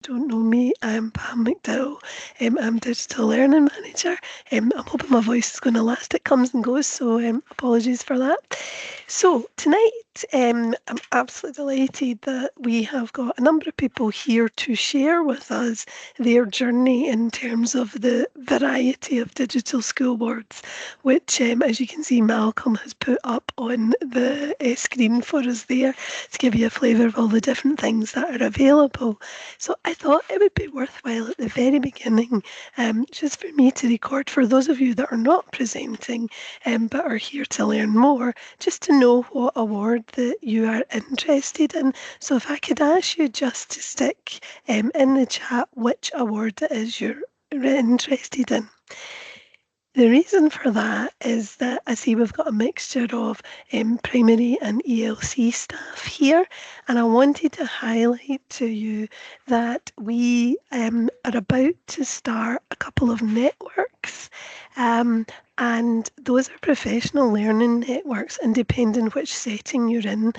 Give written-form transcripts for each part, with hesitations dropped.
don't know me, I'm Pam McDowell. I'm Digital Learning Manager. I'm hoping my voice is going to last. It comes and goes, so apologies for that. So tonight, I'm absolutely delighted that we have got a number of people here to share with us their journey in terms of the variety of digital school boards, which, as you can see, Malcolm has put up on the screen for us there to give you a flavour of all the different things that are available. So I thought it would be worthwhile at the very beginning, just for me to record for those of you that are not presenting but are here to learn more, just to know what award that you are interested in. So if I could ask you just to stick in the chat which award it is you're interested in. The reason for that is that I see we've got a mixture of primary and ELC staff here, and I wanted to highlight to you that we are about to start a couple of networks, and those are professional learning networks, and depending which setting you're in,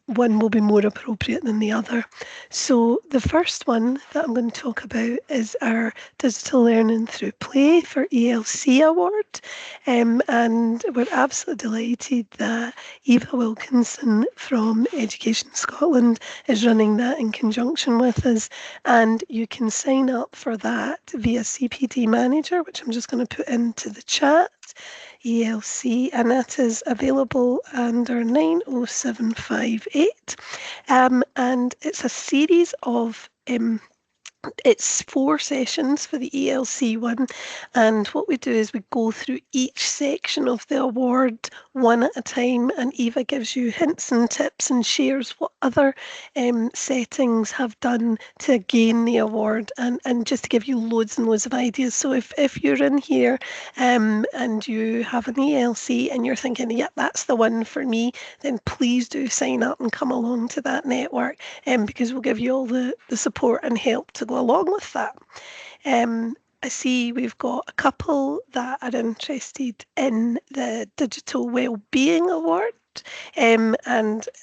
one will be more appropriate than the other. So the first one that I'm going to talk about is our Digital Learning Through Play for ELC Award. And we're absolutely delighted that Eva Wilkinson from Education Scotland is running that in conjunction with us. And you can sign up for that via CPD Manager, which I'm just going to put into the chat. ELC, and that is available under 90758. And it's a series of it's 4 sessions for the ELC one, and what we do is we go through each section of the award one at a time, and Eva gives you hints and tips and shares what other settings have done to gain the award, and just to give you loads and loads of ideas. So if you're in here and you have an ELC and you're thinking, yeah, that's the one for me, then please do sign up and come along to that network, because we'll give you all the support and help to go along with that. I see we've got a couple that are interested in the Digital Wellbeing Award. And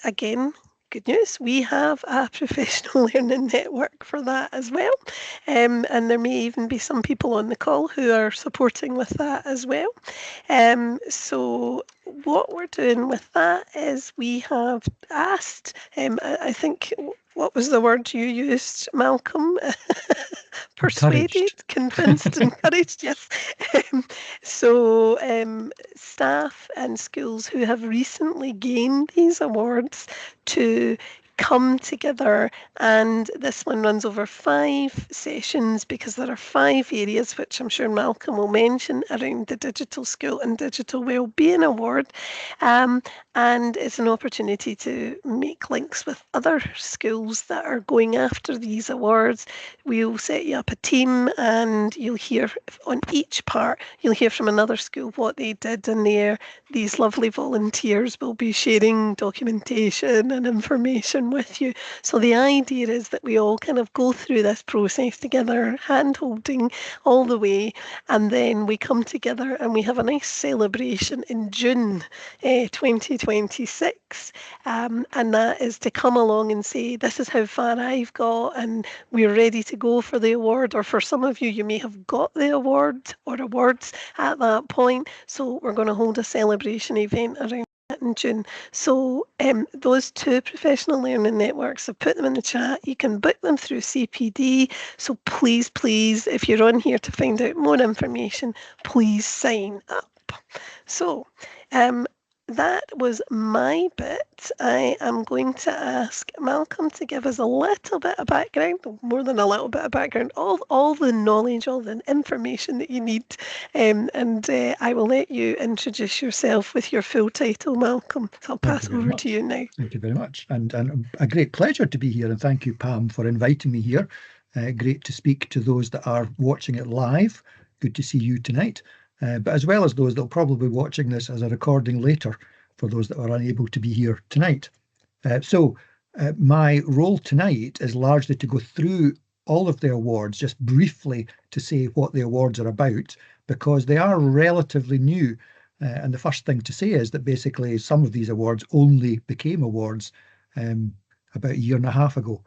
again, good news, we have a professional learning network for that as well. And there may even be some people on the call who are supporting with that as well. So what we're doing with that is we have asked, I think, what was the word you used, Malcolm? Persuaded, convinced, encouraged, yes. So staff and schools who have recently gained these awards to come together, and this one runs over 5 sessions because there are 5 areas which I'm sure Malcolm will mention around the Digital School and Digital Wellbeing Award, and it's an opportunity to make links with other schools that are going after these awards. We'll set you up a team, and you'll hear on each part, you'll hear from another school what they did, and these lovely volunteers will be sharing documentation and information with you. So the idea is that we all kind of go through this process together, hand holding all the way, and then we come together and we have a nice celebration in June 2026, and that is to come along and say, this is how far I've got and we're ready to go for the award. Or for some of you, you may have got the award or awards at that point, so we're going to hold a celebration event around that in June. So those 2 professional learning networks, I've put them in the chat. You can book them through CPD, so please, if you're on here to find out more information, please sign up. So that was my bit. I am going to ask Malcolm to give us a little bit of background, more than a little bit of background, all the knowledge, all the information that you need. And I will let you introduce yourself with your full title, Malcolm. So I'll pass over to you now. Thank you very much. And a great pleasure to be here. And thank you, Pam, for inviting me here. Great to speak to those that are watching it live. Good to see you tonight. But as well as those that will probably be watching this as a recording later, for those that are unable to be here tonight. So my role tonight is largely to go through all of the awards, just briefly to say what the awards are about, because they are relatively new. And the first thing to say is that basically some of these awards only became awards about a year and a half ago.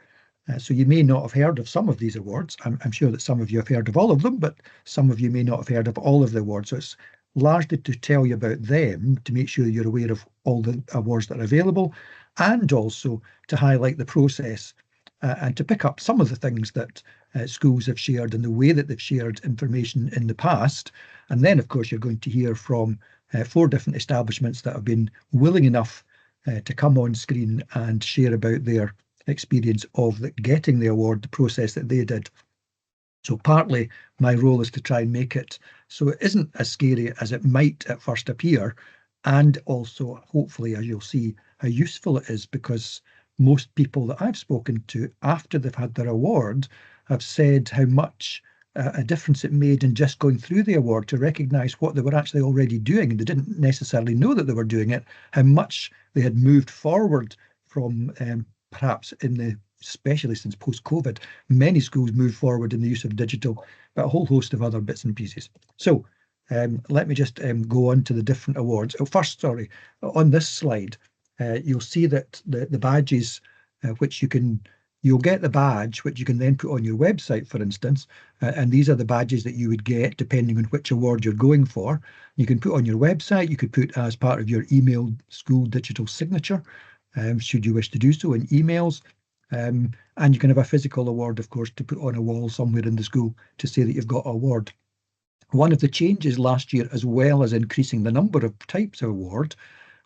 So you may not have heard of some of these awards. I'm sure that some of you have heard of all of them, but some of you may not have heard of all of the awards. So it's largely to tell you about them, to make sure you're aware of all the awards that are available, and also to highlight the process and to pick up some of the things that schools have shared and the way that they've shared information in the past. And then, of course, you're going to hear from 4 different establishments that have been willing enough to come on screen and share about their experience of getting the award, the process that they did. So partly my role is to try and make it so it isn't as scary as it might at first appear, and also hopefully, as you'll see, how useful it is, because most people that I've spoken to after they've had their award have said how much a difference it made in just going through the award to recognise what they were actually already doing, and they didn't necessarily know that they were doing it, how much they had moved forward from perhaps in the, especially since post-COVID, many schools move forward in the use of digital, but a whole host of other bits and pieces. So let me just go on to the different awards. Oh, first, sorry, on this slide, you'll see that the badges, which you'll get the badge, which you can then put on your website, for instance, and these are the badges that you would get depending on which award you're going for. You can put on your website, you could put as part of your email school digital signature, should you wish to do so in emails. And you can have a physical award, of course, to put on a wall somewhere in the school to say that you've got an award. One of the changes last year, as well as increasing the number of types of award,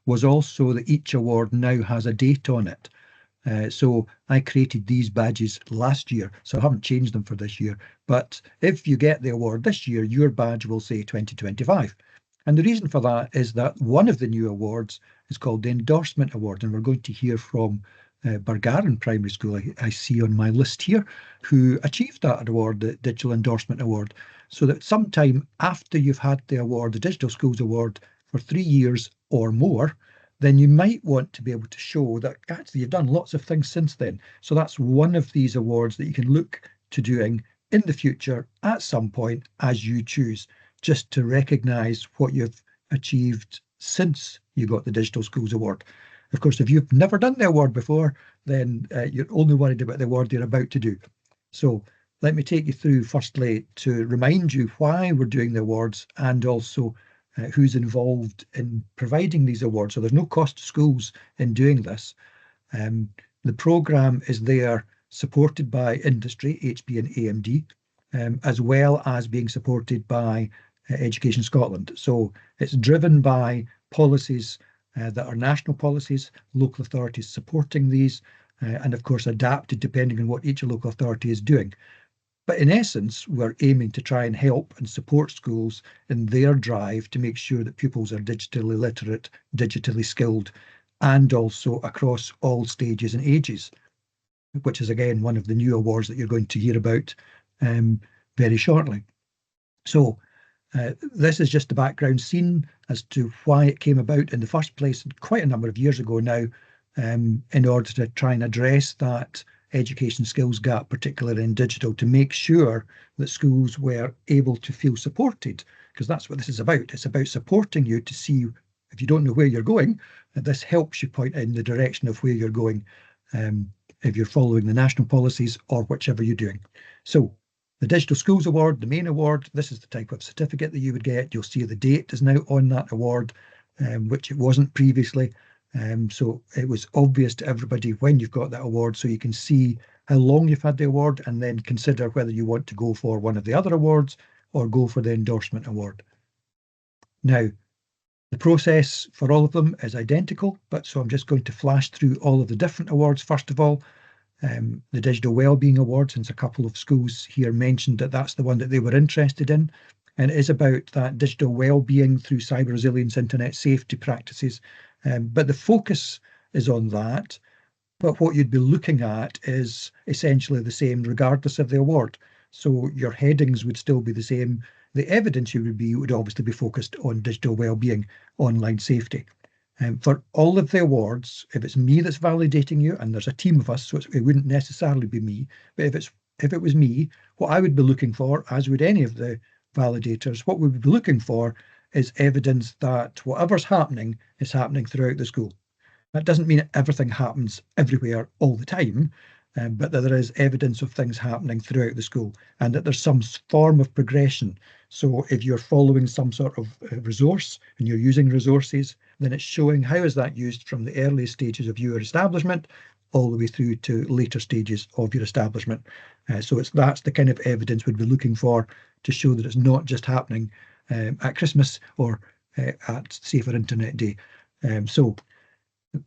was also that each award now has a date on it. So I created these badges last year, so I haven't changed them for this year. But if you get the award this year, your badge will say 2025. And the reason for that is that one of the new awards is called the Endorsement Award, and we're going to hear from Bargaran Primary School, I see on my list here, who achieved that award, the Digital Endorsement Award. So that sometime after you've had the award, the Digital Schools Award, for 3 years or more, then you might want to be able to show that actually you've done lots of things since then. So that's one of these awards that you can look to doing in the future at some point as you choose, just to recognise what you've achieved since you got the Digital Schools Award. Of course, if you've never done the award before, then you're only worried about the award you're about to do. So let me take you through, firstly, to remind you why we're doing the awards and also who's involved in providing these awards. So there's no cost to schools in doing this. The programme is there supported by industry, HB and AMD, as well as being supported by Education Scotland. So it's driven by policies that are national policies, local authorities supporting these, and of course adapted depending on what each local authority is doing. But in essence, we're aiming to try and help and support schools in their drive to make sure that pupils are digitally literate, digitally skilled, and also across all stages and ages, which is again one of the new awards that you're going to hear about very shortly. So this is just the background scene as to why it came about in the first place quite a number of years ago now, in order to try and address that education skills gap, particularly in digital, to make sure that schools were able to feel supported, because that's what this is about. It's about supporting you to see, if you don't know where you're going, this helps you point in the direction of where you're going, if you're following the national policies or whichever you're doing. So the Digital Schools Award, the main award, this is the type of certificate that you would get. You'll see the date is now on that award, which it wasn't previously. So it was obvious to everybody when you've got that award, so you can see how long you've had the award and then consider whether you want to go for one of the other awards or go for the Endorsement Award. Now, the process for all of them is identical, but so I'm just going to flash through all of the different awards. First of all, the Digital Wellbeing Award, since a couple of schools here mentioned that that's the one that they were interested in. And it is about that digital well-being through cyber resilience, internet safety practices. But the focus is on that. But what you'd be looking at is essentially the same regardless of the award. So your headings would still be the same. The evidence you would obviously be focused on digital well-being, online safety. For all of the awards, if it's me that's validating you, and there's a team of us, so it wouldn't necessarily be me, but if it was me, what I would be looking for, as would any of the validators, what we would be looking for is evidence that whatever's happening is happening throughout the school. That doesn't mean everything happens everywhere all the time, but that there is evidence of things happening throughout the school and that there's some form of progression. So if you're following some sort of resource and you're using resources, then it's showing how is that used from the early stages of your establishment all the way through to later stages of your establishment. So that's the kind of evidence we'd be looking for to show that it's not just happening at Christmas or at Safer Internet Day. So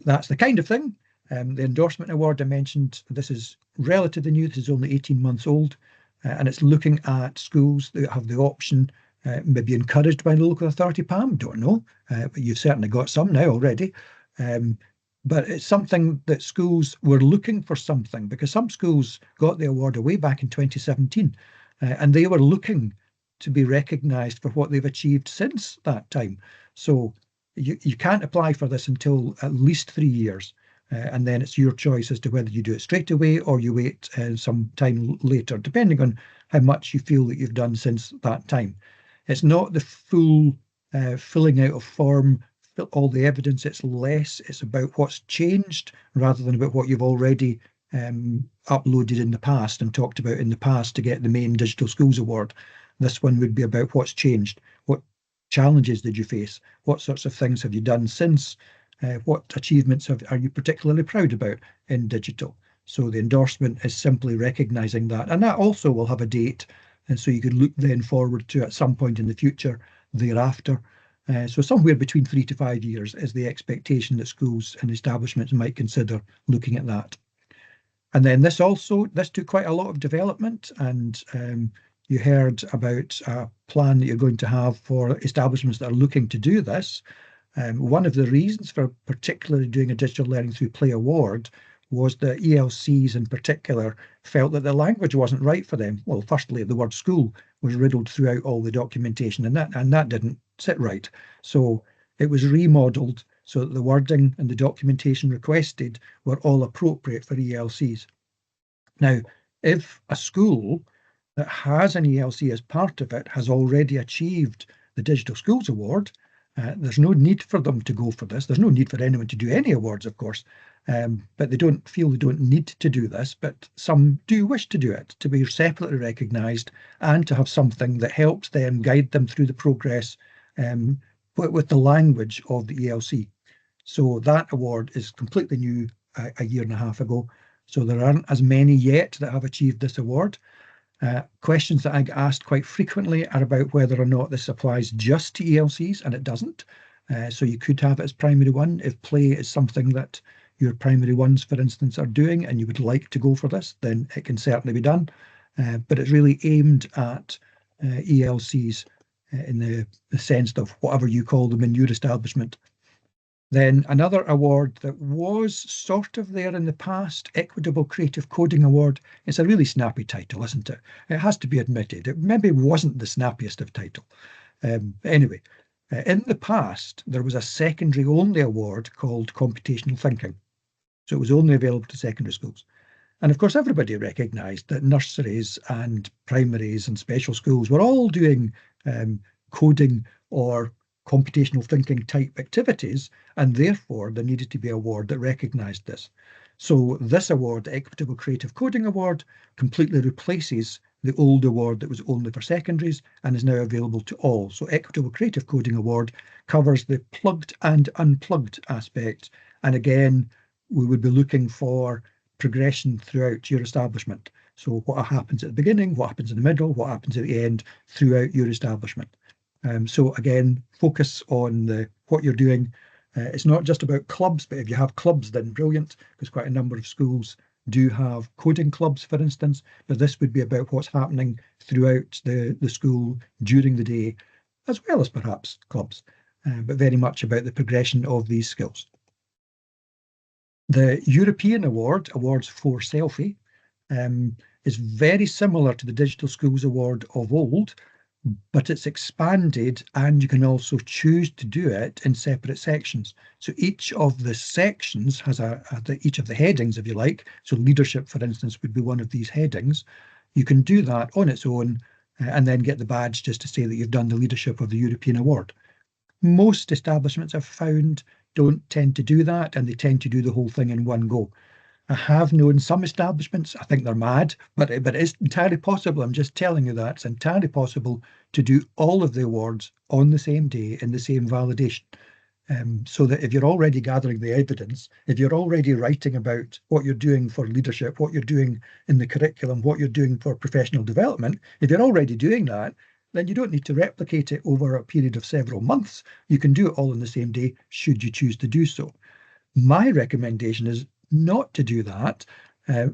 that's the kind of thing. The endorsement award I mentioned, this is relatively new. This is only 18 months old, and it's looking at schools that have the option, maybe encouraged by the local authority, Pam, don't know, but you've certainly got some now already. But it's something that schools were looking for something, because some schools got the award way back in 2017, and they were looking to be recognised for what they've achieved since that time. So you can't apply for this until at least 3 years, and then it's your choice as to whether you do it straight away or you wait some time later, depending on how much you feel that you've done since that time. It's not the full filling out of form, all the evidence. It's less. It's about what's changed rather than about what you've already uploaded in the past and talked about in the past to get the main Digital Schools Award. This one would be about what's changed. What challenges did you face? What sorts of things have you done since? What achievements are you particularly proud about in digital? So the endorsement is simply recognising that. And that also will have a date. And so you could look then forward to at some point in the future thereafter. So somewhere between 3 to 5 years is the expectation that schools and establishments might consider looking at that. And then this took quite a lot of development, and you heard about a plan that you're going to have for establishments that are looking to do this. One of the reasons for particularly doing a Digital Learning Through Play award was that ELCs in particular felt that the language wasn't right for them. Well, firstly, the word school was riddled throughout all the documentation, and that didn't sit right. So it was remodelled so that the wording and the documentation requested were all appropriate for ELCs. Now, if a school that has an ELC as part of it has already achieved the Digital Schools Award, there's no need for them to go for this. There's no need for anyone to do any awards, of course, but they don't need to do this, but some do wish to do it, to be separately recognised and to have something that helps them, guide them through the progress with the language of the ELC. So that award is completely new a year and a half ago. So there aren't as many yet that have achieved this award. Questions that I get asked quite frequently are about whether or not this applies just to ELCs, and it doesn't. So you could have it as primary one. If play is something that your primary ones, for instance, are doing and you would like to go for this, then it can certainly be done. But it's really aimed at ELCs in the sense of whatever you call them in your establishment. Then another award that was sort of there in the past, Equitable Creative Coding Award. It's a really snappy title, isn't it? It has to be admitted. It maybe wasn't the snappiest of title. Anyway, in the past, there was a secondary only award called Computational Thinking. So it was only available to secondary schools. And of course, everybody recognised that nurseries and primaries and special schools were all doing coding or computational thinking type activities, and therefore there needed to be an award that recognised this. So this award, the Equitable Creative Coding Award, completely replaces the old award that was only for secondaries and is now available to all. So Equitable Creative Coding Award covers the plugged and unplugged aspects. And again, we would be looking for progression throughout your establishment. So what happens at the beginning, what happens in the middle, what happens at the end throughout your establishment. So again, focus on what you're doing. It's not just about clubs, but if you have clubs, then brilliant, because quite a number of schools do have coding clubs, for instance, but this would be about what's happening throughout the school during the day, as well as perhaps clubs, but very much about the progression of these skills. The European Award, Awards for Selfie, is very similar to the Digital Schools Award of old, but it's expanded and you can also choose to do it in separate sections. So each of the sections has each of the headings, if you like. So leadership, for instance, would be one of these headings. You can do that on its own and then get the badge just to say that you've done the leadership of the European Award. Most establishments I've found don't tend to do that, and they tend to do the whole thing in one go. I have known some establishments, I think they're mad, but it's entirely possible. I'm just telling you that it's entirely possible to do all of the awards on the same day in the same validation. So that if you're already gathering the evidence, if you're already writing about what you're doing for leadership, what you're doing in the curriculum, what you're doing for professional development, if you're already doing that, then you don't need to replicate it over a period of several months. You can do it all on the same day, should you choose to do so. My recommendation is not to do that.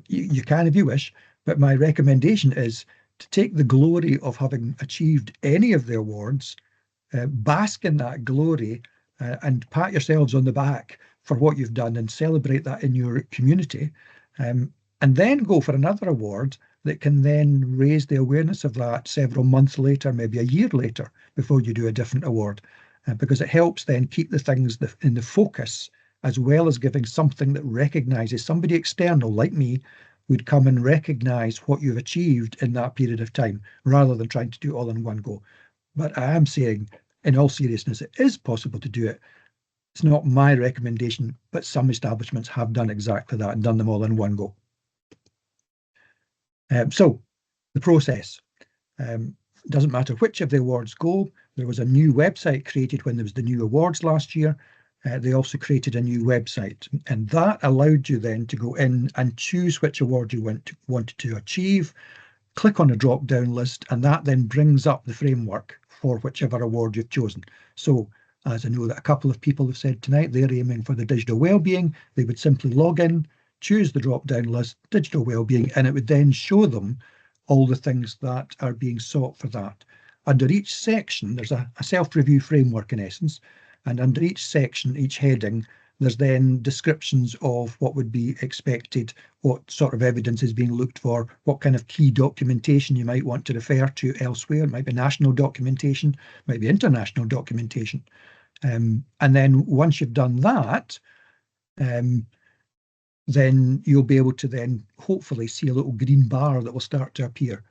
You can if you wish, but my recommendation is to take the glory of having achieved any of the awards, bask in that glory, and pat yourselves on the back for what you've done and celebrate that in your community, and then go for another award that can then raise the awareness of that several months later, maybe a year later, before you do a different award, because it helps then keep the things in the focus, as well as giving something that recognises somebody external like me would come and recognise what you've achieved in that period of time, rather than trying to do it all in one go. But I am saying, in all seriousness, it is possible to do it. It's not my recommendation, but some establishments have done exactly that and done them all in one go. So the process. Doesn't matter which of the awards go. There was a new website created when there was the new awards last year. They also created a new website, and that allowed you then to go in and choose which award you wanted to achieve, click on a drop-down list, and that then brings up the framework for whichever award you've chosen. So, as I know that a couple of people have said tonight, they're aiming for the digital wellbeing. They would simply log in, choose the drop-down list, digital wellbeing, and it would then show them all the things that are being sought for that. Under each section, there's a self-review framework in essence, and under each section, each heading, there's then descriptions of what would be expected, what sort of evidence is being looked for, what kind of key documentation you might want to refer to elsewhere. It might be national documentation, it might be international documentation. And then once you've done that, then you'll be able to then hopefully see a little green bar that will start to appear.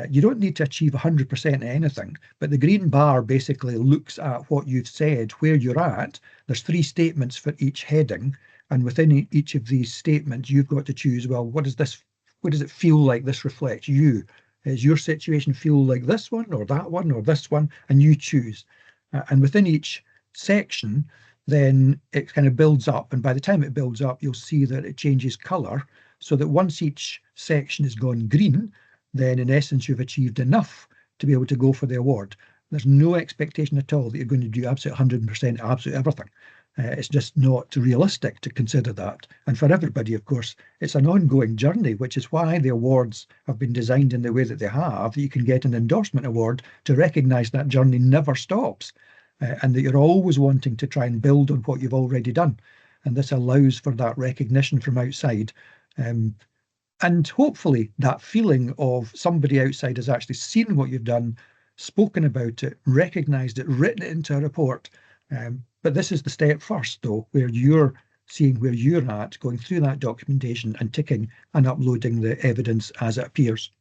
You don't need to achieve 100% anything, but the green bar basically looks at what you've said, where you're at. There's 3 statements for each heading, and within each of these statements, you've got to choose, well, what does it feel like this reflects you? Does your situation feel like this one, or that one, or this one? And you choose. And within each section, then it kind of builds up, and by the time it builds up, you'll see that it changes colour, so that once each section has gone green, then in essence you've achieved enough to be able to go for the award. There's no expectation at all that you're going to do absolute 100% absolute everything. It's just not realistic to consider that. And for everybody, of course, it's an ongoing journey, which is why the awards have been designed in the way that they have, that you can get an endorsement award to recognise that journey never stops, and that you're always wanting to try and build on what you've already done. And this allows for that recognition from outside. And hopefully that feeling of somebody outside has actually seen what you've done, spoken about it, recognised it, written it into a report. But this is the step first, though, where you're seeing where you're at, going through that documentation and ticking and uploading the evidence as it appears.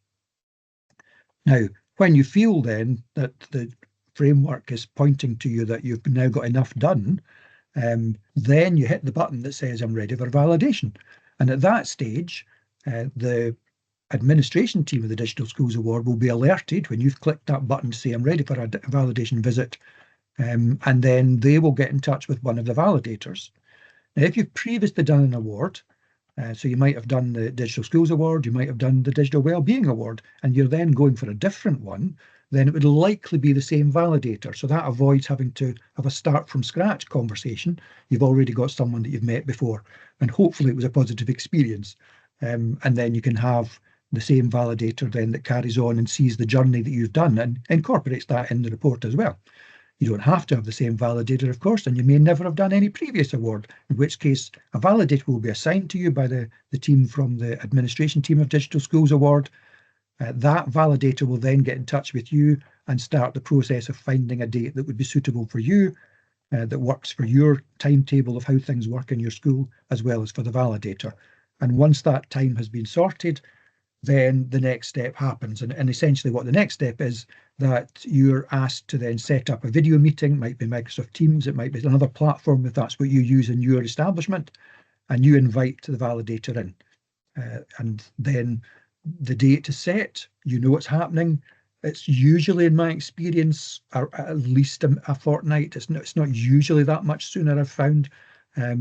Now, when you feel then that the framework is pointing to you that you've now got enough done, then you hit the button that says, I'm ready for validation. And at that stage, the administration team of the Digital Schools Award will be alerted when you've clicked that button to say, I'm ready for a validation visit, and then they will get in touch with one of the validators. Now, if you've previously done an award, so you might have done the Digital Schools Award, you might have done the Digital Wellbeing Award, and you're then going for a different one, then it would likely be the same validator. So that avoids having to have a start from scratch conversation. You've already got someone that you've met before, and hopefully it was a positive experience. And then you can have the same validator then that carries on and sees the journey that you've done and incorporates that in the report as well. You don't have to have the same validator, of course, and you may never have done any previous award, in which case a validator will be assigned to you by the team from the administration team of Digital Schools Award. That validator will then get in touch with you and start the process of finding a date that would be suitable for you, that works for your timetable of how things work in your school, as well as for the validator. And once that time has been sorted, then the next step happens. And essentially what the next step is, that you're asked to then set up a video meeting. It might be Microsoft Teams, it might be another platform if that's what you use in your establishment, and you invite the validator in. and then the date is set, you know what's happening. It's usually, in my experience, at least a fortnight. It's not usually that much sooner, I've found.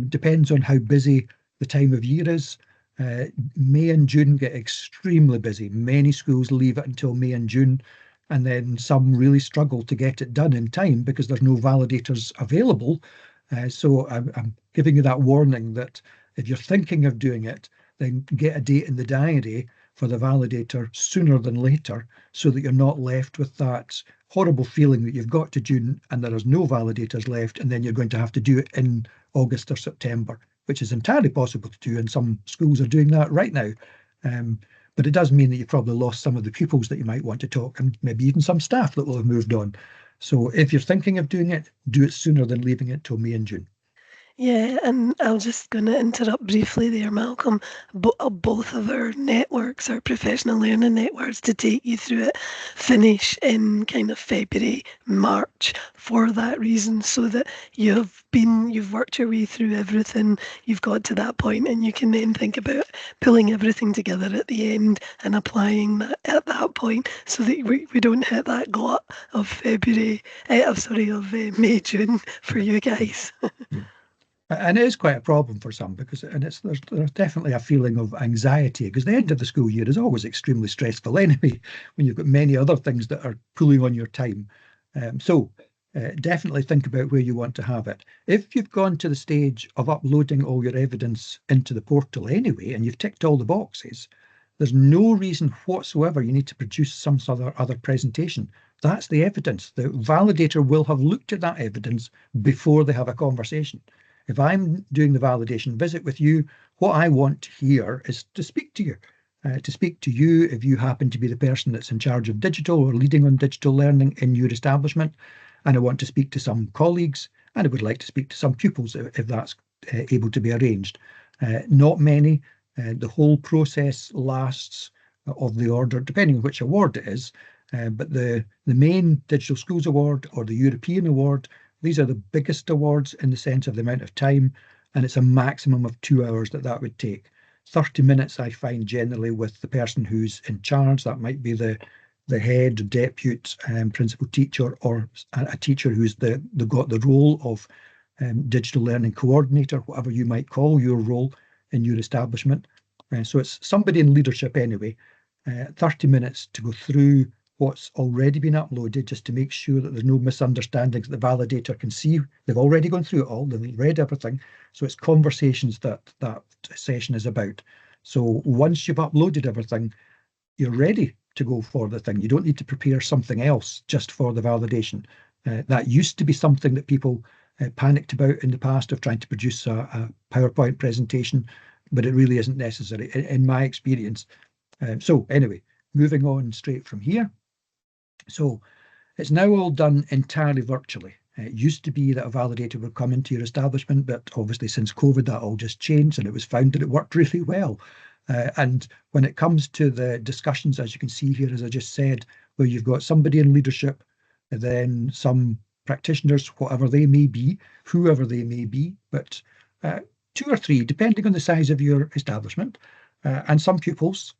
Depends on how busy the time of year is. May and June get extremely busy. Many schools leave it until May and June, and then some really struggle to get it done in time because there's no validators available. So I'm giving you that warning that if you're thinking of doing it, then get a date in the diary for the validator sooner than later, so that you're not left with that horrible feeling that you've got to June and there is no validators left, and then you're going to have to do it in August or September, which is entirely possible to do, and some schools are doing that right now. But it does mean that you've probably lost some of the pupils that you might want to talk, and maybe even some staff that will have moved on. So if you're thinking of doing it, do it sooner than leaving it till May and June. Yeah, and I'm just going to interrupt briefly there, Malcolm. Both of our networks, our professional learning networks, to take you through it, finish in kind of February, March for that reason, so that you've worked your way through everything, you've got to that point, and you can then think about pulling everything together at the end and applying that at that point, so that we don't hit that glut of May, June for you guys. And it is quite a problem for some, because there's definitely a feeling of anxiety, because the end of the school year is always extremely stressful anyway, when you've got many other things that are pulling on your time. So definitely think about where you want to have it. If you've gone to the stage of uploading all your evidence into the portal anyway, and you've ticked all the boxes, there's no reason whatsoever you need to produce some other presentation. That's the evidence. The validator will have looked at that evidence before they have a conversation. If I'm doing the validation visit with you, what I want here is to speak to you. If you happen to be the person that's in charge of digital or leading on digital learning in your establishment, and I want to speak to some colleagues, and I would like to speak to some pupils if that's able to be arranged. Not many. The whole process lasts of the order, depending on which award it is, but the main Digital Schools Award or the European Award, these are the biggest awards in the sense of the amount of time, and it's a maximum of 2 hours that would take. 30 minutes, I find, generally with the person who's in charge. That might be the head, deputy, principal teacher, or a teacher who's got the role of digital learning coordinator, whatever you might call your role in your establishment. So it's somebody in leadership anyway. 30 minutes to go through what's already been uploaded, just to make sure that there's no misunderstandings. The validator can see they've already gone through it all, they've read everything. So it's conversations that session is about. So once you've uploaded everything, you're ready to go for the thing. You don't need to prepare something else just for the validation. That used to be something that people panicked about in the past, of trying to produce a PowerPoint presentation, but it really isn't necessary in my experience. So anyway, moving on straight from here. So it's now all done entirely virtually. It used to be that a validator would come into your establishment, but obviously since COVID, that all just changed, and it was found that it worked really well. And when it comes to the discussions, as you can see here, as I just said, where you've got somebody in leadership, and then some practitioners, whatever they may be, whoever they may be, but 2 or 3, depending on the size of your establishment, and some pupils.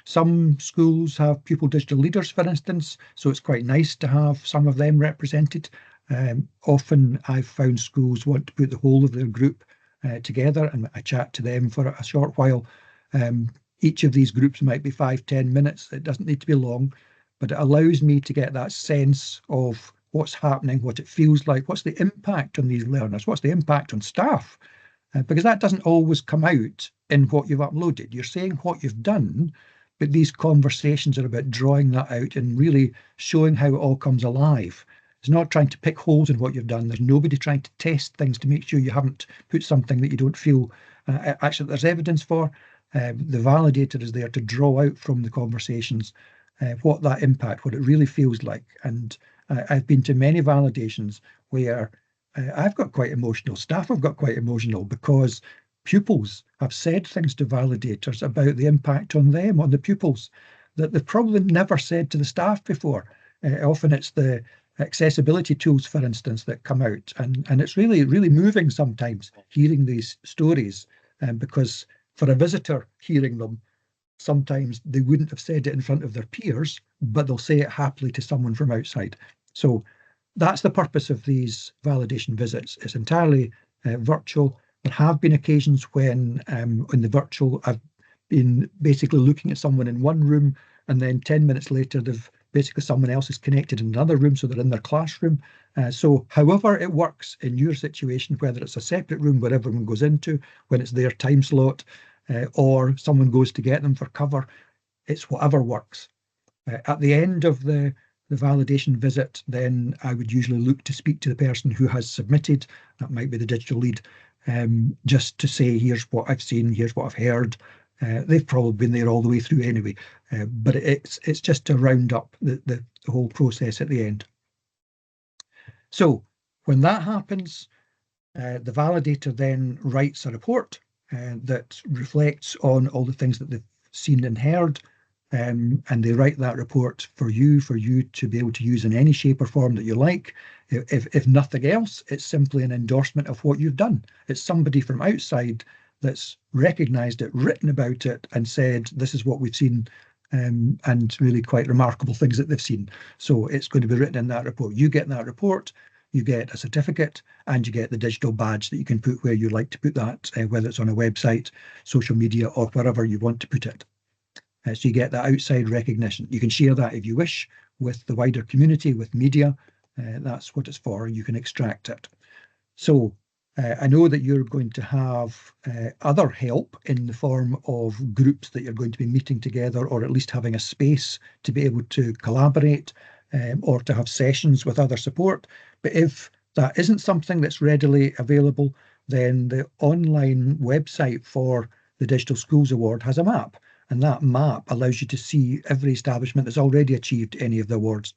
Some schools have pupil digital leaders, for instance, so it's quite nice to have some of them represented. Often I've found schools want to put the whole of their group together, and I chat to them for a short while. Each of these groups might be 5-10 minutes. It doesn't need to be long, but it allows me to get that sense of what's happening, what it feels like, what's the impact on these learners, what's the impact on staff, because that doesn't always come out in what you've uploaded. You're saying what you've done, but these conversations are about drawing that out and really showing how it all comes alive. It's not trying to pick holes in what you've done. There's nobody trying to test things to make sure you haven't put something that you don't feel actually there's evidence for. The validator is there to draw out from the conversations what that impact, what it really feels like. And I've been to many validations where I've got quite emotional, staff have got quite emotional, because pupils have said things to validators about the impact on them, on the pupils, that they've probably never said to the staff before. Often it's the accessibility tools, for instance, that come out, and it's really, really moving sometimes hearing these stories, because For a visitor hearing them, sometimes they wouldn't have said it in front of their peers, but they'll say it happily to someone from outside. So that's the purpose of these validation visits. It's entirely virtual. There have been occasions when in the virtual, I've been basically looking at someone in one room, and then 10 minutes later, someone else is connected in another room, so they're in their classroom. So however it works in your situation, whether it's a separate room where everyone goes into when it's their time slot, or someone goes to get them for cover, it's whatever works. At the end of the validation visit, then I would usually look to speak to the person who has submitted. That might be the digital lead, just to say, here's what I've seen, here's what I've heard. They've probably been there all the way through anyway, but it's just to round up the whole process at the end. So when that happens, the validator then writes a report that reflects on all the things that they've seen and heard, and they write that report for you to be able to use in any shape or form that you like. If nothing else, it's simply an endorsement of what you've done. It's somebody from outside that's recognised it, written about it, and said, this is what we've seen, and really quite remarkable things that they've seen. So it's going to be written in that report. You get that report, you get a certificate, and you get the digital badge that you can put where you like to put that, whether it's on a website, social media, or wherever you want to put it. So you get that outside recognition. You can share that if you wish with the wider community, with media. That's what it's for. You can extract it. So I know that you're going to have other help in the form of groups that you're going to be meeting together, or at least having a space to be able to collaborate, or to have sessions with other support. But if that isn't something that's readily available, then the online website for the Digital Schools Award has a map, and that map allows you to see every establishment that's already achieved any of the awards.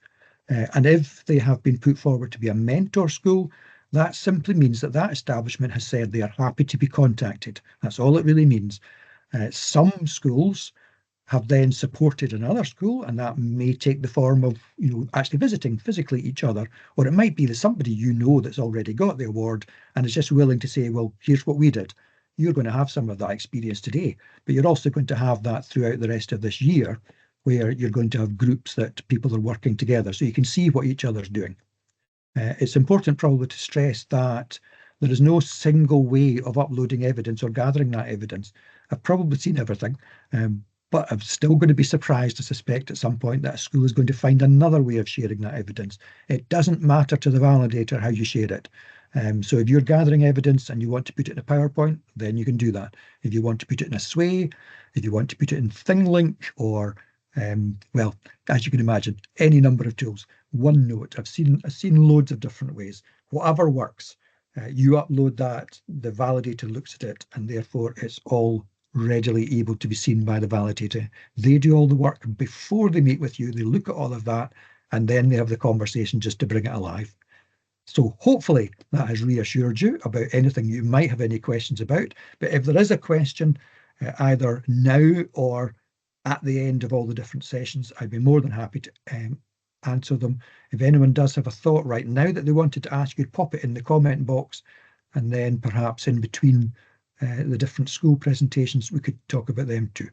And if they have been put forward to be a mentor school, that simply means that that establishment has said they are happy to be contacted. That's all it really means. Some schools have then supported another school, and that may take the form of actually visiting physically each other, or it might be that somebody that's already got the award and is just willing to say, well, here's what we did. You're going to have some of that experience today, but you're also going to have that throughout the rest of this year, where you're going to have groups that people are working together, so you can see what each other's doing. It's important probably to stress that there is no single way of uploading evidence or gathering that evidence. I've probably seen everything, but I'm still going to be surprised, I suspect, at some point that a school is going to find another way of sharing that evidence. It doesn't matter to the validator how you share it. So if you're gathering evidence and you want to put it in a PowerPoint, then you can do that. If you want to put it in a Sway, if you want to put it in ThingLink, or well, as you can imagine, any number of tools. OneNote, I've seen loads of different ways. Whatever works, you upload that, the validator looks at it, and therefore it's all readily able to be seen by the validator. They do all the work before they meet with you. They look at all of that, and then they have the conversation just to bring it alive. So hopefully that has reassured you about anything you might have any questions about. But if there is a question, either now or at the end of all the different sessions, I'd be more than happy to answer them. If anyone does have a thought right now that they wanted to ask, you'd pop it in the comment box, and then perhaps in between the different school presentations, we could talk about them too.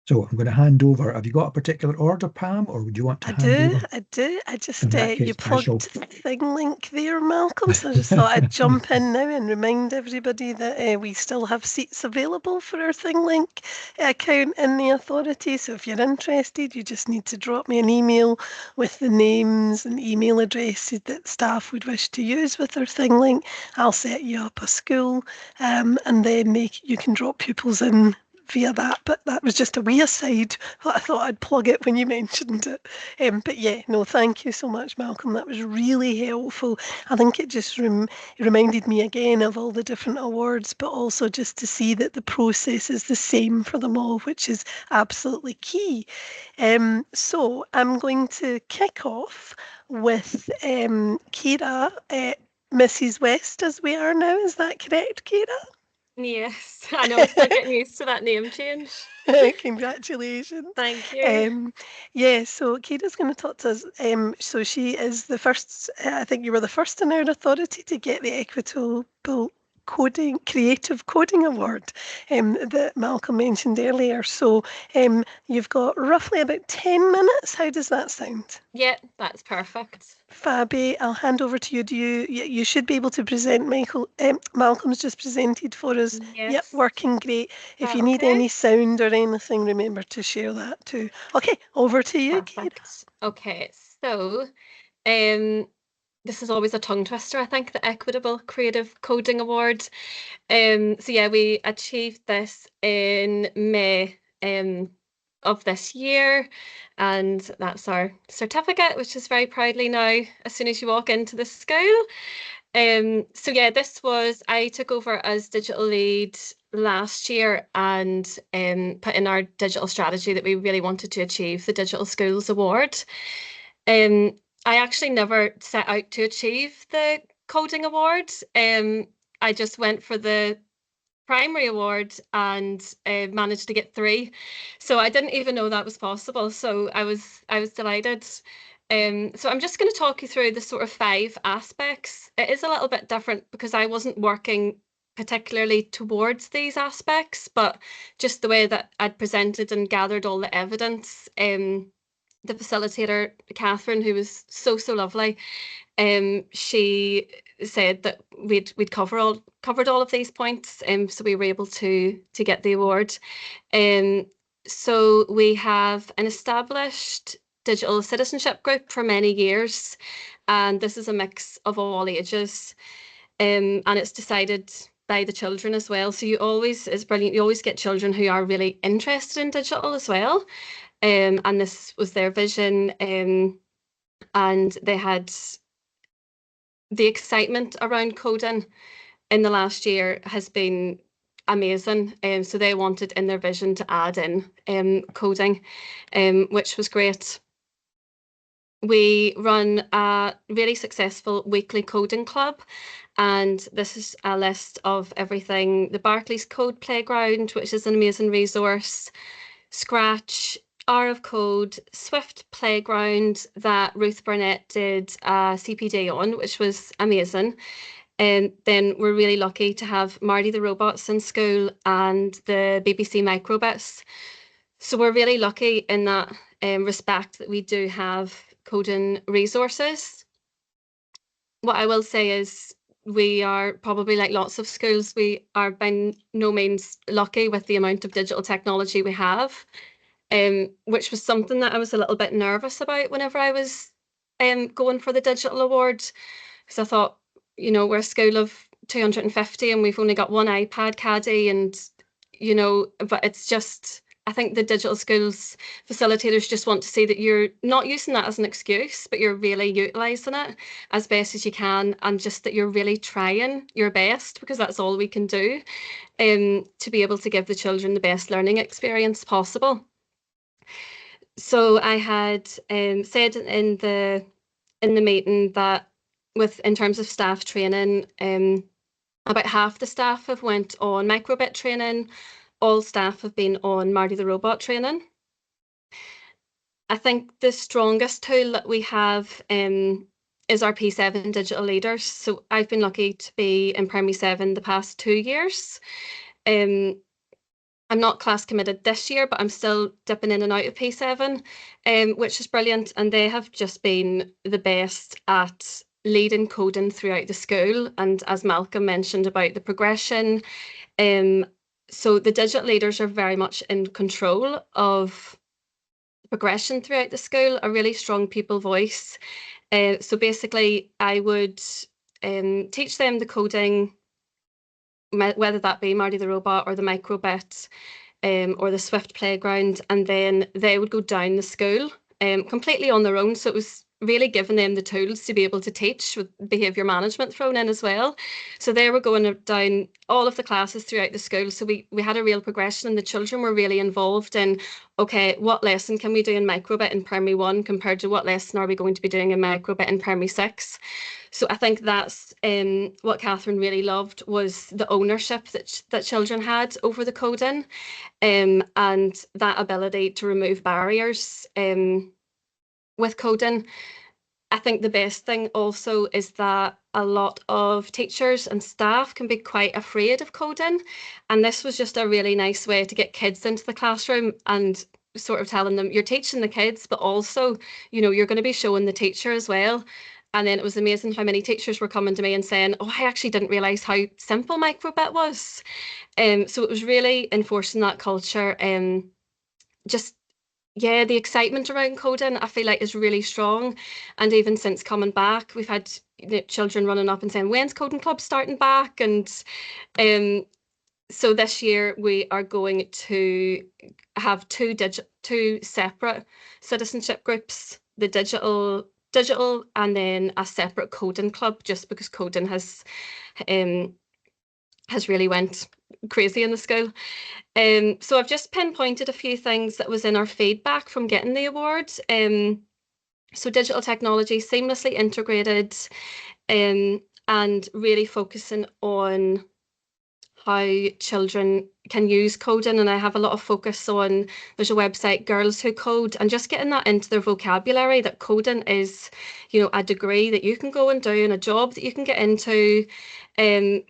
So I'm going to hand over. Have you got a particular order, Pam, or would you want to hand over? I do. I just, In that you case, I shall. plugged the thing link there, Malcolm, so I just thought I'd jump in now and remind everybody that we still have seats available for our ThingLink account in the authority. So if you're interested, you just need to drop me an email with the names and email addresses that staff would wish to use with our ThingLink. I'll set you up a school, and then you can drop pupils in via that, but that was just a wee aside. I thought I'd plug it when you mentioned it. But yeah, no, thank you so much, Malcolm. That was really helpful. I think it just reminded me again of all the different awards, but also just to see that the process is the same for them all, which is absolutely key. So I'm going to kick off with Ciara, Mrs. West, as we are now. Is that correct, Ciara? Yes, I know, I'm still getting used to that name change. Congratulations. Thank you. Yeah, so Ciara's going to talk to us. So she is the first, I think you were the first in our authority to get the Equitable Creative Coding Award that Malcolm mentioned earlier. So you've got roughly about 10 minutes. How does that sound? Yeah, that's perfect. Fabi, I'll hand over to you. You should be able to present, Michael. Malcolm's just presented for us. Yes. Yep, working great. If you need Okay. any sound or anything, remember to share that too. Okay, over to you, Ciara. Perfect. Okay, so this is always a tongue twister, I think, the Equitable Creative Coding Award. So yeah, we achieved this in May of this year, and that's our certificate, which is very proudly now as soon as you walk into the school. So yeah, I took over as digital lead last year and put in our digital strategy that we really wanted to achieve the Digital Schools Award. I actually never set out to achieve the coding award. I just went for the primary award and managed to get 3. So I didn't even know that was possible. So I was delighted. So I'm just going to talk you through the sort of 5 aspects. It is a little bit different because I wasn't working particularly towards these aspects, but just the way that I'd presented and gathered all the evidence. The facilitator, Catherine, who was so lovely, she said that we'd covered all of these points, so we were able to get the award. So we have an established digital citizenship group for many years, and this is a mix of all ages, and it's decided by the children as well. So it's brilliant. You always get children who are really interested in digital as well, and this was their vision, and they had the excitement around coding in the last year has been amazing. So they wanted in their vision to add in coding, which was great. We run a really successful weekly coding club, and this is a list of everything: the Barclays Code Playground, which is an amazing resource, Scratch, Hour of Code, Swift Playground that Ruth Burnett did a CPD on, which was amazing. And then we're really lucky to have Marty the Robots in school and the BBC Microbits. So we're really lucky in that respect that we do have coding resources. What I will say is we are probably like lots of schools, we are by no means lucky with the amount of digital technology we have, which was something that I was a little bit nervous about whenever I was going for the digital award, because I thought, we're a school of 250 and we've only got one iPad caddy, and but it's just, I think the digital schools facilitators just want to see that you're not using that as an excuse, but you're really utilising it as best as you can, and just that you're really trying your best, because that's all we can do to be able to give the children the best learning experience possible. So I had said in the meeting that in terms of staff training, about half the staff have went on microbit training. All staff have been on Marty the Robot training. I think the strongest tool that we have is our P7 digital leaders. So I've been lucky to be in Primary 7 the past 2 years. I'm not class committed this year, but I'm still dipping in and out of P7, which is brilliant. And they have just been the best at leading coding throughout the school. And as Malcolm mentioned about the progression, so the digital leaders are very much in control of progression throughout the school, a really strong people voice. So basically, I would teach them the coding, whether that be Marty the Robot or the Microbit or the Swift Playground, and then they would go down the school completely on their own. So it was really giving them the tools to be able to teach, with behaviour management thrown in as well. So they were going down all of the classes throughout the school. So we had a real progression, and the children were really involved in, okay, what lesson can we do in Microbit in Primary 1 compared to what lesson are we going to be doing in Microbit in Primary 6? So I think that's what Catherine really loved, was the ownership that children had over the coding, and that ability to remove barriers with coding. I think the best thing also is that a lot of teachers and staff can be quite afraid of coding, and this was just a really nice way to get kids into the classroom and sort of telling them you're teaching the kids, but also, you know, you're going to be showing the teacher as well. And then it was amazing how many teachers were coming to me and saying, oh, I actually didn't realise how simple microbit was. So it was really enforcing that culture. Just, yeah, the excitement around coding, I feel like, is really strong. And even since coming back, we've had children running up and saying, when's Coding Club starting back? And so this year we are going to have two separate citizenship groups, the digital and then a separate coding club, just because coding has really went crazy in the school. So I've just pinpointed a few things that was in our feedback from getting the award. So digital technology seamlessly integrated, and really focusing on how children can use coding. And I have a lot of focus on, there's a website, Girls Who Code, and just getting that into their vocabulary, that coding is, you know, a degree that you can go and do and a job that you can get into,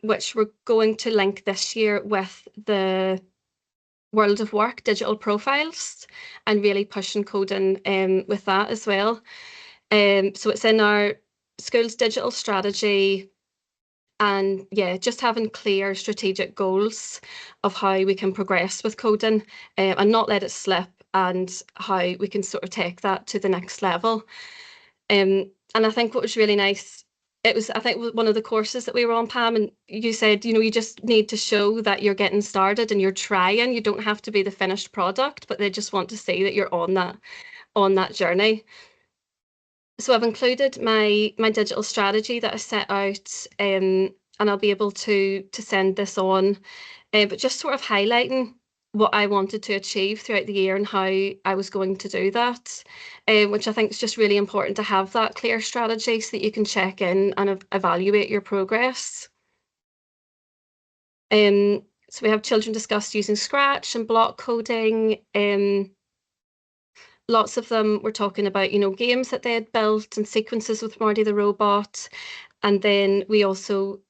which we're going to link this year with the World of Work digital profiles, and really pushing coding with that as well. So it's in our school's digital strategy. And yeah, just having clear strategic goals of how we can progress with coding, and not let it slip, and how we can sort of take that to the next level. And I think what was really nice, it was, I think, one of the courses that we were on, Pam, and you said, you know, you just need to show that you're getting started and you're trying. You don't have to be the finished product, but they just want to see that you're on that journey. So I've included my digital strategy that I set out, and I'll be able to send this on, but just sort of highlighting what I wanted to achieve throughout the year and how I was going to do that, which I think is just really important, to have that clear strategy so that you can check in and evaluate your progress. So we have children discussed using Scratch and block coding. Lots of them were talking about, you know, games that they had built and sequences with Marty the Robot. And then we also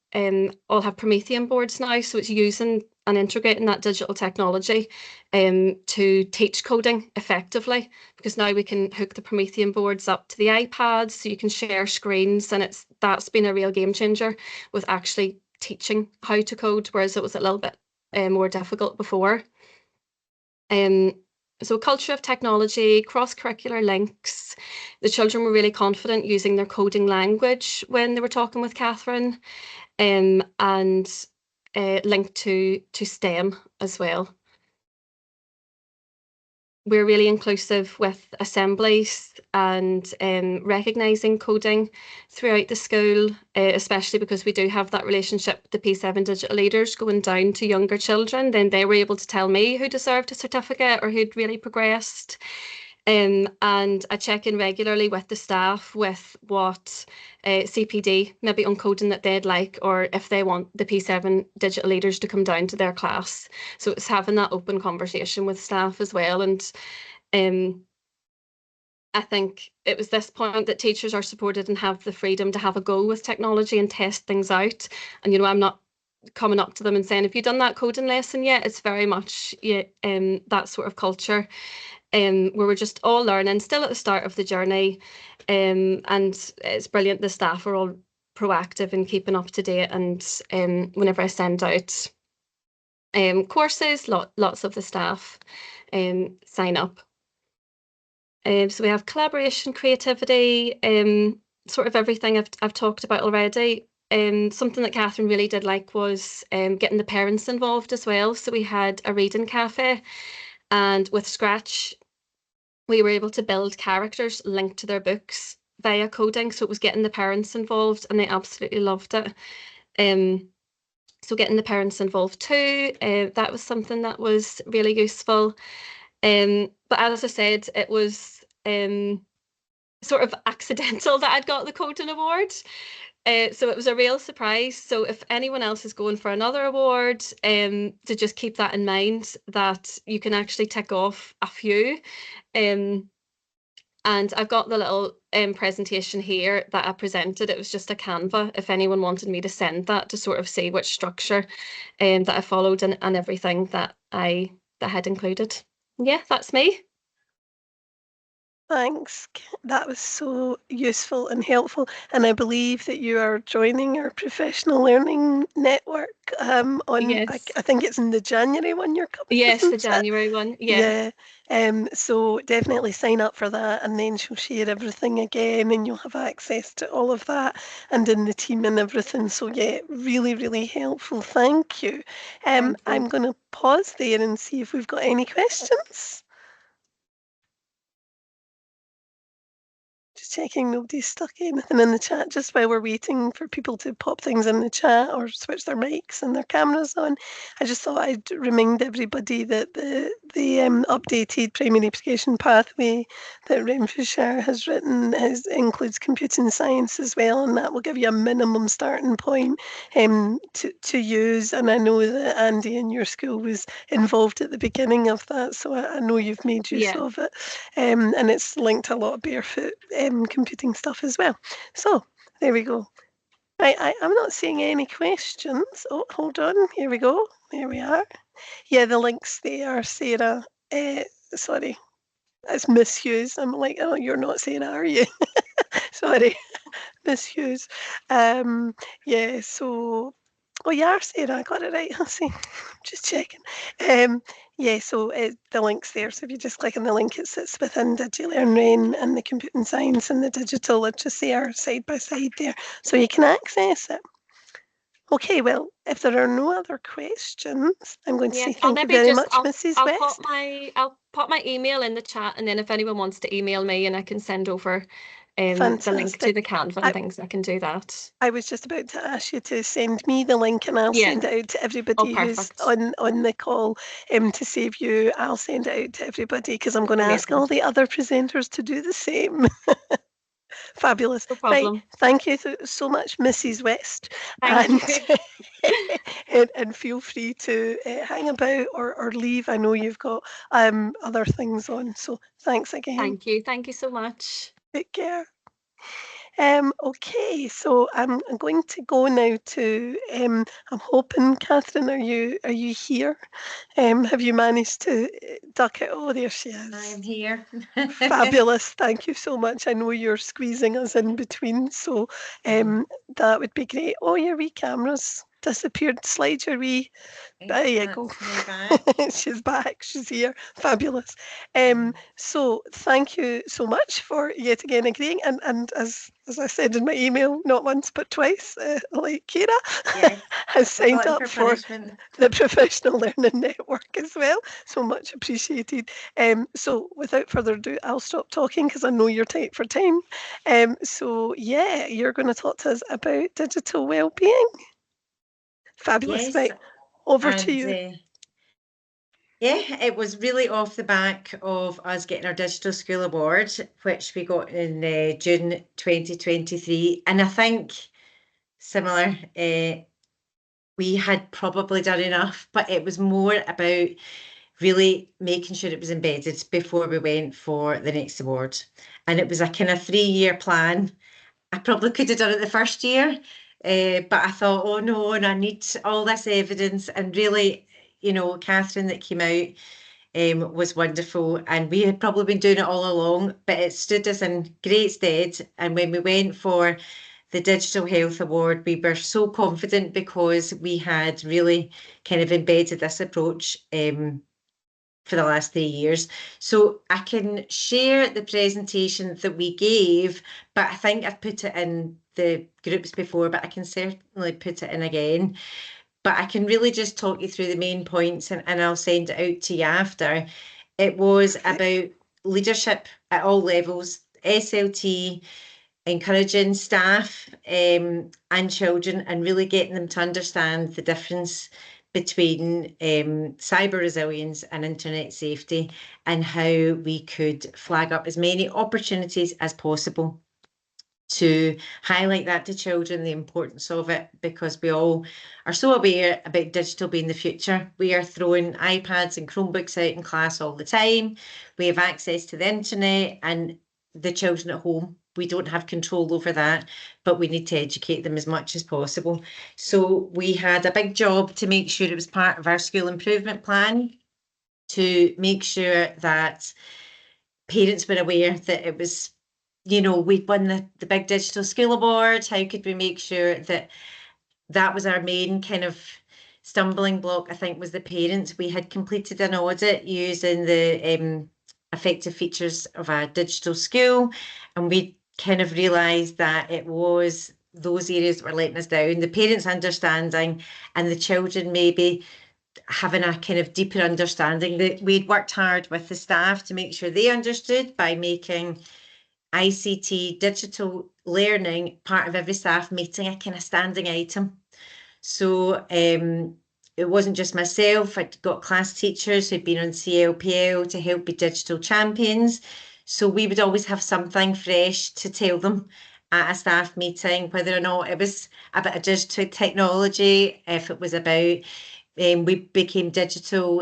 all have Promethean boards now, so it's using and integrating that digital technology to teach coding effectively, because now we can hook the Promethean boards up to the iPads, so you can share screens, and that's been a real game changer with actually teaching how to code, whereas it was a little bit more difficult before. So culture of technology, cross-curricular links. The children were really confident using their coding language when they were talking with Catherine, and linked to STEM as well. We're really inclusive with assemblies and recognising coding throughout the school, especially because we do have that relationship with the P7 digital leaders going down to younger children. Then they were able to tell me who deserved a certificate or who'd really progressed. And I check in regularly with the staff with what CPD maybe on coding that they'd like, or if they want the P7 digital leaders to come down to their class. So it's having that open conversation with staff as well. And I think it was this point that teachers are supported and have the freedom to have a go with technology and test things out. And, you know, I'm not coming up to them and saying, have you done that coding lesson yet? It's very much that sort of culture. Where we're just all learning, still at the start of the journey, and it's brilliant. The staff are all proactive and keeping up to date, and whenever I send out courses, lots of the staff sign up. So we have collaboration, creativity, sort of everything I've talked about already. Something that Catherine really did like was getting the parents involved as well. So we had a reading cafe, and with Scratch, we were able to build characters linked to their books via coding. So it was getting the parents involved, and they absolutely loved it. So getting the parents involved too, that was something that was really useful. But as I said, it was sort of accidental that I'd got the coding award. So it was a real surprise. So if anyone else is going for another award, to just keep that in mind, that you can actually tick off a few. And I've got the little presentation here that I presented, it was just a Canva if anyone wanted me to send that to sort of see which structure that I followed and everything that I had included. Yeah, that's me. Thanks. That was so useful and helpful. And I believe that you are joining our professional learning network on, Yes. I think it's in the January one you're coming, Yes, the isn't it? January one. Yeah. So definitely sign up for that, and then she'll share everything again and you'll have access to all of that and in the team and everything. So yeah, really, really helpful. Thank you. Thank you. I'm going to pause there and see if we've got any questions. Just checking nobody's stuck anything in the chat just while we're waiting for people to pop things in the chat or switch their mics and their cameras on. I just thought I'd remind everybody that the updated primary education pathway that Renfrewshire has written includes computing science as well, and that will give you a minimum starting point to use. And I know that Andy in your school was involved at the beginning of that, so I know you've made use of it. And it's linked to a lot of barefoot computing stuff as well. So there we go. I'm not seeing any questions. Oh, hold on. Here we go. There we are. Yeah, the link's there, Sarah. Sorry, it's Miss Hughes. I'm like, oh, you're not Sarah, are you? Sorry, Miss Hughes. Yeah, so, oh, you are Sarah. I got it right. I'll see. Just checking. Yeah, so the link's there. So if you just click on the link, it sits within DigiLearn and the computing science and the digital literacy are side by side there. So you can access it. Okay, well, if there are no other questions, I'm going to say thank you very much, Mrs. West. I'll pop my email in the chat, and then if anyone wants to email me and I can send over the link to the Canva and things, I can do that. I was just about to ask you to send me the link and I'll send it out to everybody who's on the call. To save you, I'll send it out to everybody because I'm going to ask all the other presenters to do the same. Fabulous. No problem. Right. Thank you so much, Mrs. West. Thank you. and feel free to hang about or leave. I know you've got other things on. So thanks again. Thank you. Thank you so much. Take care. Okay, so I'm going to go now to, I'm hoping, Catherine, are you here? Have you managed to duck it? Oh, there she is. I'm here. Fabulous. Thank you so much. I know you're squeezing us in between, so that would be great. Oh, your wee camera's disappeared. Slide your wee. There you go. She's back. She's here. Fabulous. So thank you so much for yet again agreeing. And as I said in my email, not once but twice, like Ciara has signed up for the Professional Learning Network as well. So much appreciated. So without further ado, I'll stop talking because I know you're tight for time. So yeah, you're going to talk to us about digital wellbeing. Fabulous. Right, over to you. Yeah, it was really off the back of us getting our Digital School Award, which we got in June 2023. And I think similar, we had probably done enough, but it was more about really making sure it was embedded before we went for the next award. And it was a kind of 3-year plan. I probably could have done it the first year, but I thought, oh no, and I need all this evidence. And really, you know, Catherine that came out was wonderful, and we had probably been doing it all along, but it stood us in great stead. And when we went for the Digital Health Award, we were so confident because we had really kind of embedded this approach for the last 3 years. So I can share the presentation that we gave, but I think I've put it in the groups before, but I can certainly put it in again. But I can really just talk you through the main points, and I'll send it out to you after. It was about leadership at all levels, SLT, encouraging staff and children, and really getting them to understand the difference between cyber resilience and internet safety, and how we could flag up as many opportunities as possible to highlight that to children, the importance of it, because we all are so aware about digital being the future. We are throwing iPads and Chromebooks out in class all the time. We have access to the internet, and the children at home. We don't have control over that, but we need to educate them as much as possible. So we had a big job to make sure it was part of our school improvement plan, to make sure that parents were aware that it was, we'd won the big digital school award. How could we make sure that that was our main kind of stumbling block, I think, was the parents. We had completed an audit using the effective features of a digital school, and we kind of realised that it was those areas that were letting us down, the parents' understanding and the children maybe having a kind of deeper understanding. That we'd worked hard with the staff to make sure they understood by making ICT digital learning part of every staff meeting, a kind of standing item. So it wasn't just myself. I'd got class teachers who'd been on CLPL to help be digital champions. So we would always have something fresh to tell them at a staff meeting, whether or not it was about a digital technology, if it was about, we became digital,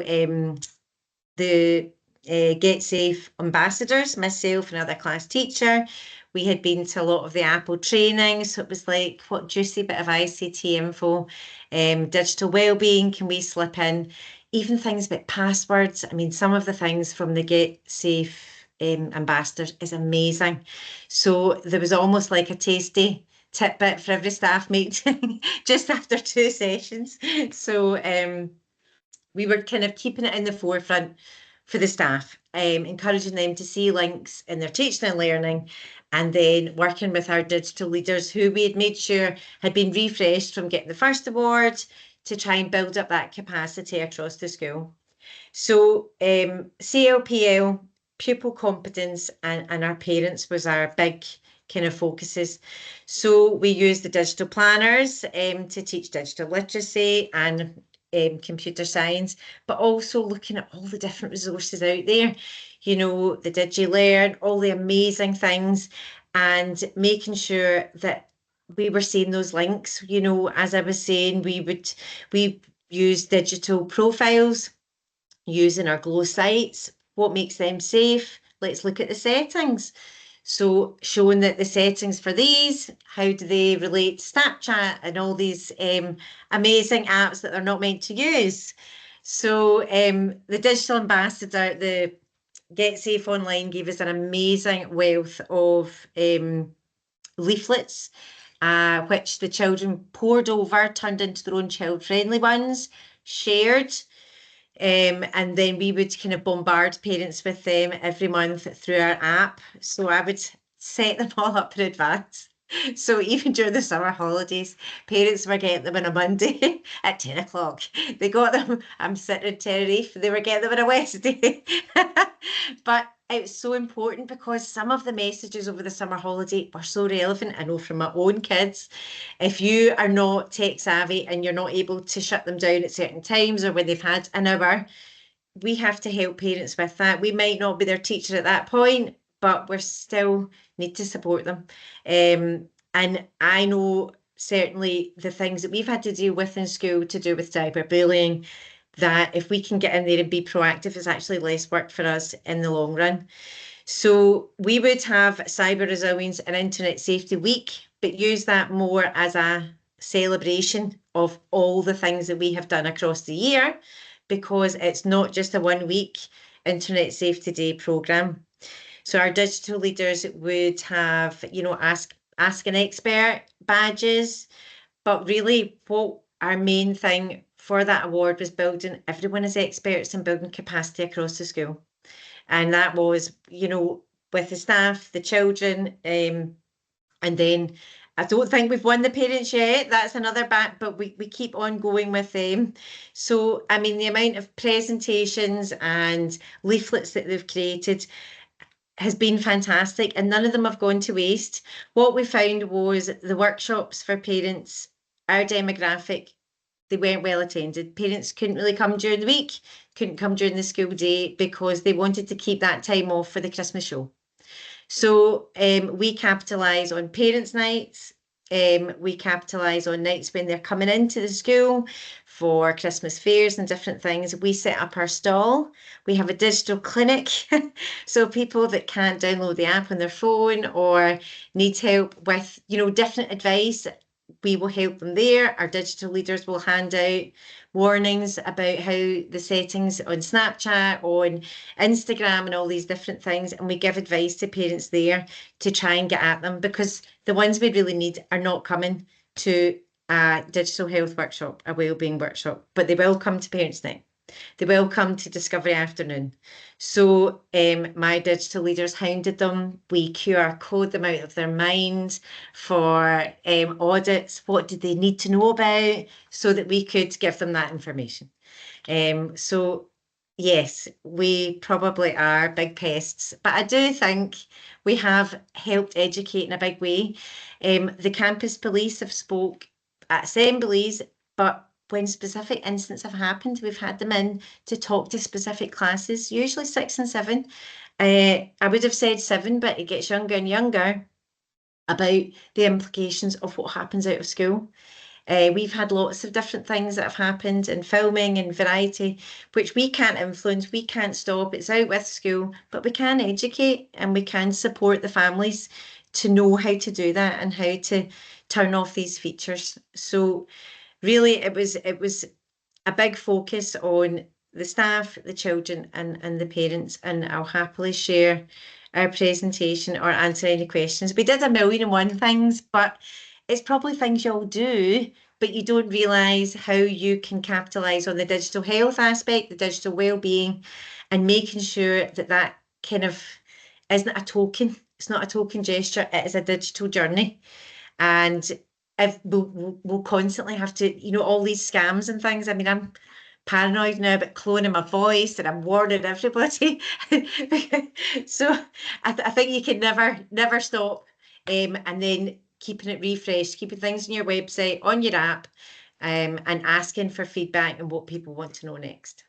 the Get Safe ambassadors, myself and another class teacher. We had been to a lot of the Apple training, so it was like, what juicy bit of ICT info. Digital wellbeing, can we slip in? Even things about passwords. I mean, some of the things from the Get Safe ambassadors is amazing. So there was almost like a tasty tidbit for every staff meeting just after 2 sessions. So we were kind of keeping it in the forefront for the staff, encouraging them to see links in their teaching and learning, and then working with our digital leaders who we had made sure had been refreshed from getting the first award to try and build up that capacity across the school. So CLPL, pupil competence and our parents was our big kind of focuses. So we used the digital planners to teach digital literacy and computer science, but also looking at all the different resources out there, the DigiLearn, all the amazing things, and making sure that we were seeing those links. As I was saying, we use digital profiles using our Glow sites. What makes them safe? Let's look at the settings. So showing that the settings for these, how do they relate to Snapchat and all these amazing apps that they're not meant to use? So the digital ambassador, the Get Safe Online, gave us an amazing wealth of leaflets, which the children pored over, turned into their own child-friendly ones, shared. And then we would kind of bombard parents with them every month through our app. So I would set them all up in advance. So even during the summer holidays, parents were getting them on a Monday at 10 o'clock. They got them, I'm sitting in Tenerife, they were getting them on a Wednesday. But it's so important because some of the messages over the summer holiday were so relevant. I know from my own kids, if you are not tech savvy and you're not able to shut them down at certain times or when they've had an hour, we have to help parents with that. We might not be their teacher at that point, but we still need to support them. And I know certainly the things that we've had to deal with in school to do with cyberbullying, that if we can get in there and be proactive, is actually less work for us in the long run. So we would have Cyber Resilience and Internet Safety Week, but use that more as a celebration of all the things that we have done across the year, because it's not just a 1 week Internet Safety Day programme. So our digital leaders would have, ask an expert badges, but really what our main thing for that award was building everyone as experts and building capacity across the school. And that was, with the staff, the children, and then I don't think we've won the parents yet. That's another back, but we keep on going with them. So, I mean, the amount of presentations and leaflets that they've created has been fantastic, and none of them have gone to waste. What we found was the workshops for parents, our demographic, they weren't well attended. Parents couldn't really come during the week, couldn't come during the school day because they wanted to keep that time off for the Christmas show. So we capitalise on parents' nights, we capitalise on nights when they're coming into the school for Christmas fairs and different things. We set up our stall. We have a digital clinic. So people that can't download the app on their phone or need help with, different advice, we will help them there. Our digital leaders will hand out warnings about how the settings on Snapchat, on Instagram and all these different things. And we give advice to parents there to try and get at them, because the ones we really need are not coming to a digital health workshop, a wellbeing workshop, but they will come to Parents Night. They will come to Discovery Afternoon. So my digital leaders hounded them. We QR code them out of their minds for audits. What did they need to know about, so that we could give them that information. So yes, we probably are big pests, but I do think we have helped educate in a big way. The campus police have spoke at assemblies, but when specific incidents have happened, we've had them in to talk to specific classes, usually 6 and 7. I would have said 7, but it gets younger and younger, about the implications of what happens out of school. We've had lots of different things that have happened in filming and variety, which we can't influence, we can't stop. It's out with school, but we can educate and we can support the families to know how to do that and how to turn off these features. So really, it was a big focus on the staff, the children and the parents, and I'll happily share our presentation or answer any questions. We did 1,000,001 things, but it's probably things you'll do, but you don't realise how you can capitalise on the digital health aspect, the digital wellbeing, and making sure that that kind of isn't a token. It's not a token gesture, it is a digital journey. And if we'll constantly have to, all these scams and things. I mean, I'm paranoid now about cloning my voice, and I'm warning everybody. So I think you can never stop. And then keeping it refreshed, keeping things on your website, on your app, and asking for feedback and what people want to know next.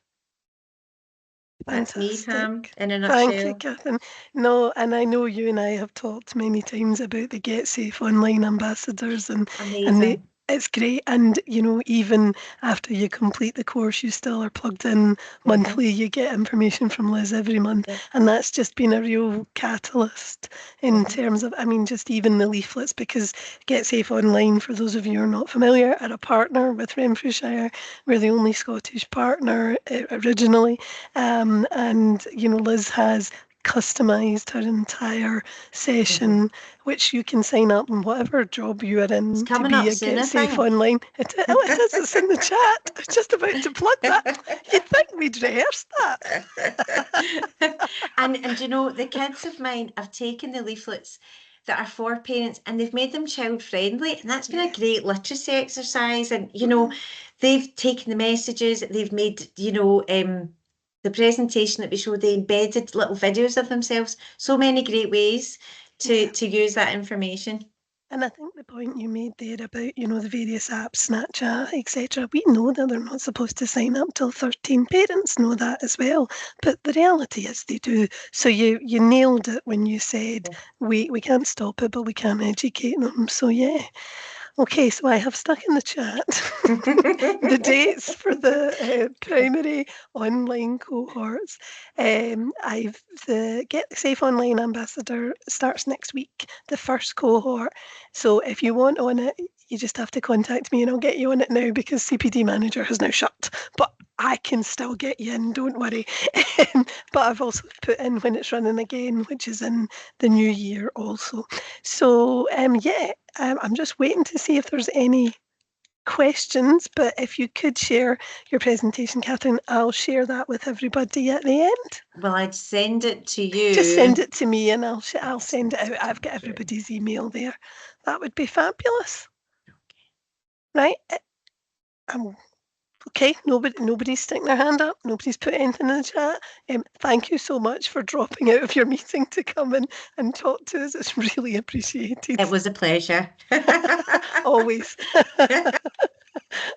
That's me, Pam, in a nutshell. Thank you, Catherine. No, and I know you and I have talked many times about the Get Safe Online ambassadors, and Amazing. it's great. And even after you complete the course, you still are plugged in monthly. You get information from Liz every month, and that's just been a real catalyst in terms of, just even the leaflets, because Get Safe Online, for those of you who are not familiar, are a partner with Renfrewshire. We're the only Scottish partner originally. And Liz has customized her entire session, which you can sign up in whatever job you are in to be a Get Safe Online. It is, it's in the chat. I was just about to plug that. You'd think we'd rehearsed that. and the kids of mine have taken the leaflets that are for parents and they've made them child friendly, and that's been a great literacy exercise. And they've taken the messages, they've made the presentation that we showed, they embedded little videos of themselves. So many great ways to use that information. And I think the point you made there about, the various apps, Snapchat, etc., we know that they're not supposed to sign up till 13. Parents know that as well. But the reality is they do. So you nailed it when you said we can't stop it, but we can educate them. So yeah. Okay, so I have stuck in the chat the dates for the primary online cohorts. The Get Safe Online Ambassador starts next week, the first cohort. So if you want on it, you just have to contact me and I'll get you on it now, because CPD Manager has now shut. But I can still get you in, don't worry. But I've also put in when it's running again, which is in the new year also. So I'm just waiting to see if there's any questions, but if you could share your presentation, Catherine, I'll share that with everybody at the end. Well, I'd send it to you. Just send it to me and I'll send it out. I've got everybody's email there. That would be fabulous. Right? Okay, nobody's sticking their hand up. Nobody's put anything in the chat. Thank you so much for dropping out of your meeting to come in and talk to us. It's really appreciated. It was a pleasure. Always.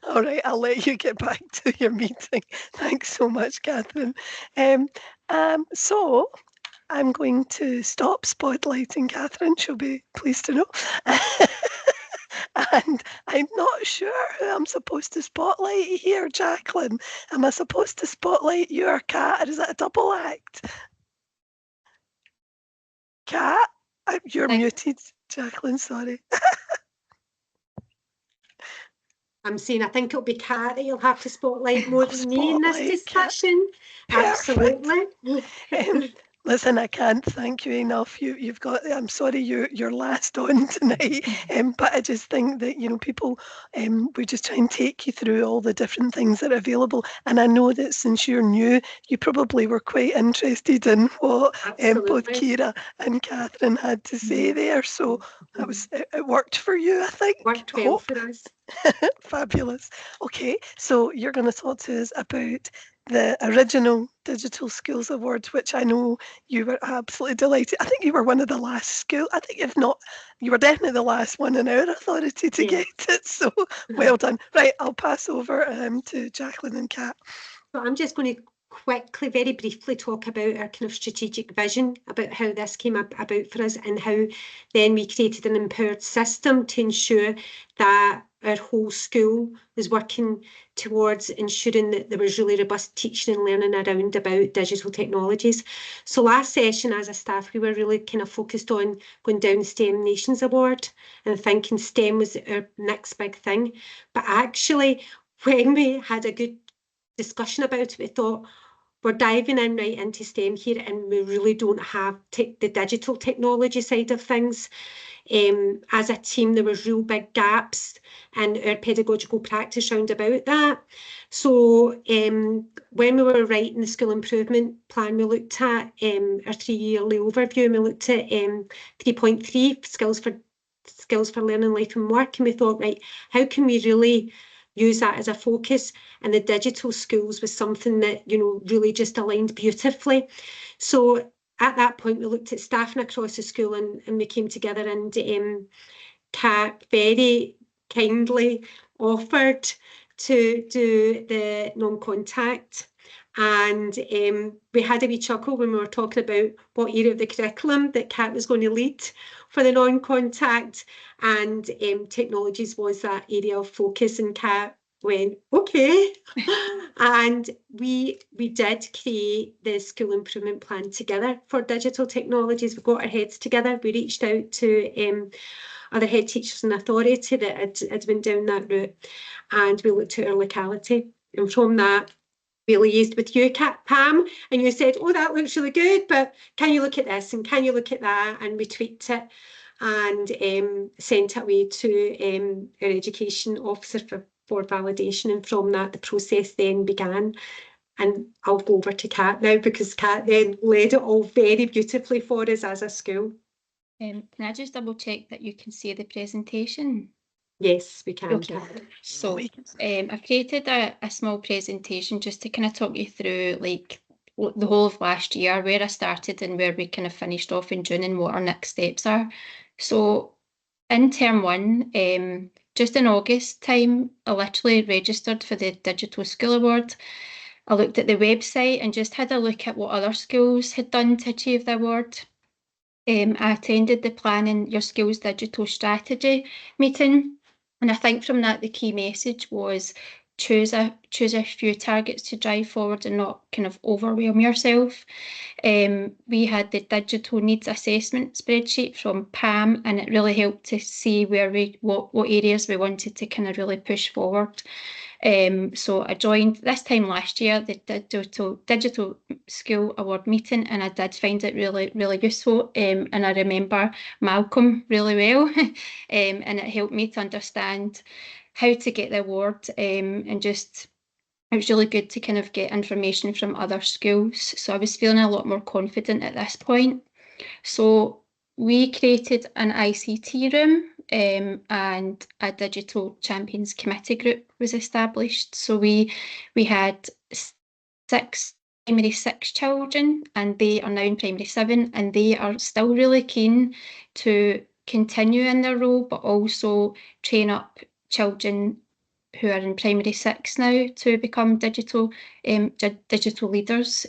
All right, I'll let you get back to your meeting. Thanks so much, Catherine. So I'm going to stop spotlighting Catherine. She'll be pleased to know. And I'm not sure who I'm supposed to spotlight here, Jacqueline. Am I supposed to spotlight you or Kat, or is it a double act? Kat, you're muted, Jacqueline, sorry. I'm saying I think it'll be Kat that you'll have to spotlight more than me in this discussion. Absolutely. Listen, I can't thank you enough. You've got. I'm sorry, you're last on tonight. But I just think that people. We just try and take you through all the different things that are available. And I know that since you're new, you probably were quite interested in what both Ciara and Catherine had to say there. So that was it worked for you, I think. Worked well for us. Fabulous. Okay, so you're going to talk to us about the original Digital Schools Awards, which I know you were absolutely delighted. I think you were one of the last school. I think if not, you were definitely the last one in our authority to get it. So well done. Right, I'll pass over to Jacqueline and Kat. So I'm just going to quickly, very briefly talk about our kind of strategic vision, about how this came about for us, and how then we created an empowered system to ensure that our whole school was working towards ensuring that there was really robust teaching and learning around about digital technologies. So last session as a staff, we were really kind of focused on going down the STEM Nations Award and thinking STEM was our next big thing. But actually, when we had a good discussion about it, we thought, we're diving in right into STEM here, and we really don't have the digital technology side of things. As a team, there was real big gaps in our pedagogical practice round about that. So when we were writing the school improvement plan, we looked at our 3-yearly overview, and we looked at 3.3 skills for learning, life and work, and we thought, right, how can we really use that as a focus? And the digital schools was something that really just aligned beautifully. So at that point, we looked at staffing across the school, and we came together, and Kat very kindly offered to do the non-contact. And we had a wee chuckle when we were talking about what area of the curriculum that Kat was going to lead for the non-contact, and technologies was that area of focus, and Kat went, okay. And we did create the school improvement plan together for digital technologies. We got our heads together. We reached out to other head teachers in authority that had been down that route, and we looked at our locality, and from that we liaised with you, Pam, and you said, oh, that looks really good, but can you look at this and can you look at that? And we tweaked it and sent it away to our education officer for validation, and from that the process then began. And I'll go over to Kat now, because Kat then led it all very beautifully for us as a school. Can I just double check that you can see the presentation? Yes, we can. Okay. So I've created a small presentation just to kind of talk you through like the whole of last year, where I started and where we kind of finished off in June, and what our next steps are. So in term 1, just in August time, I literally registered for the Digital School Award. I looked at the website and just had a look at what other schools had done to achieve the award. I attended the Planning Your Skills Digital Strategy meeting, and I think from that the key message was choose a few targets to drive forward and not kind of overwhelm yourself. We had the digital needs assessment spreadsheet from Pam, and it really helped to see what areas we wanted to kind of really push forward. So I joined this time last year the Digital School Award meeting, and I did find it really, really useful. And I remember Malcolm really well, and it helped me to understand how to get the award, and just it was really good to kind of get information from other schools. So I was feeling a lot more confident at this point. So we created an ICT room, and a Digital Champions Committee group was established. So we had 6 primary 6 children, and they are now in primary 7, and they are still really keen to continue in their role, but also train up children who are in primary 6 now to become digital leaders.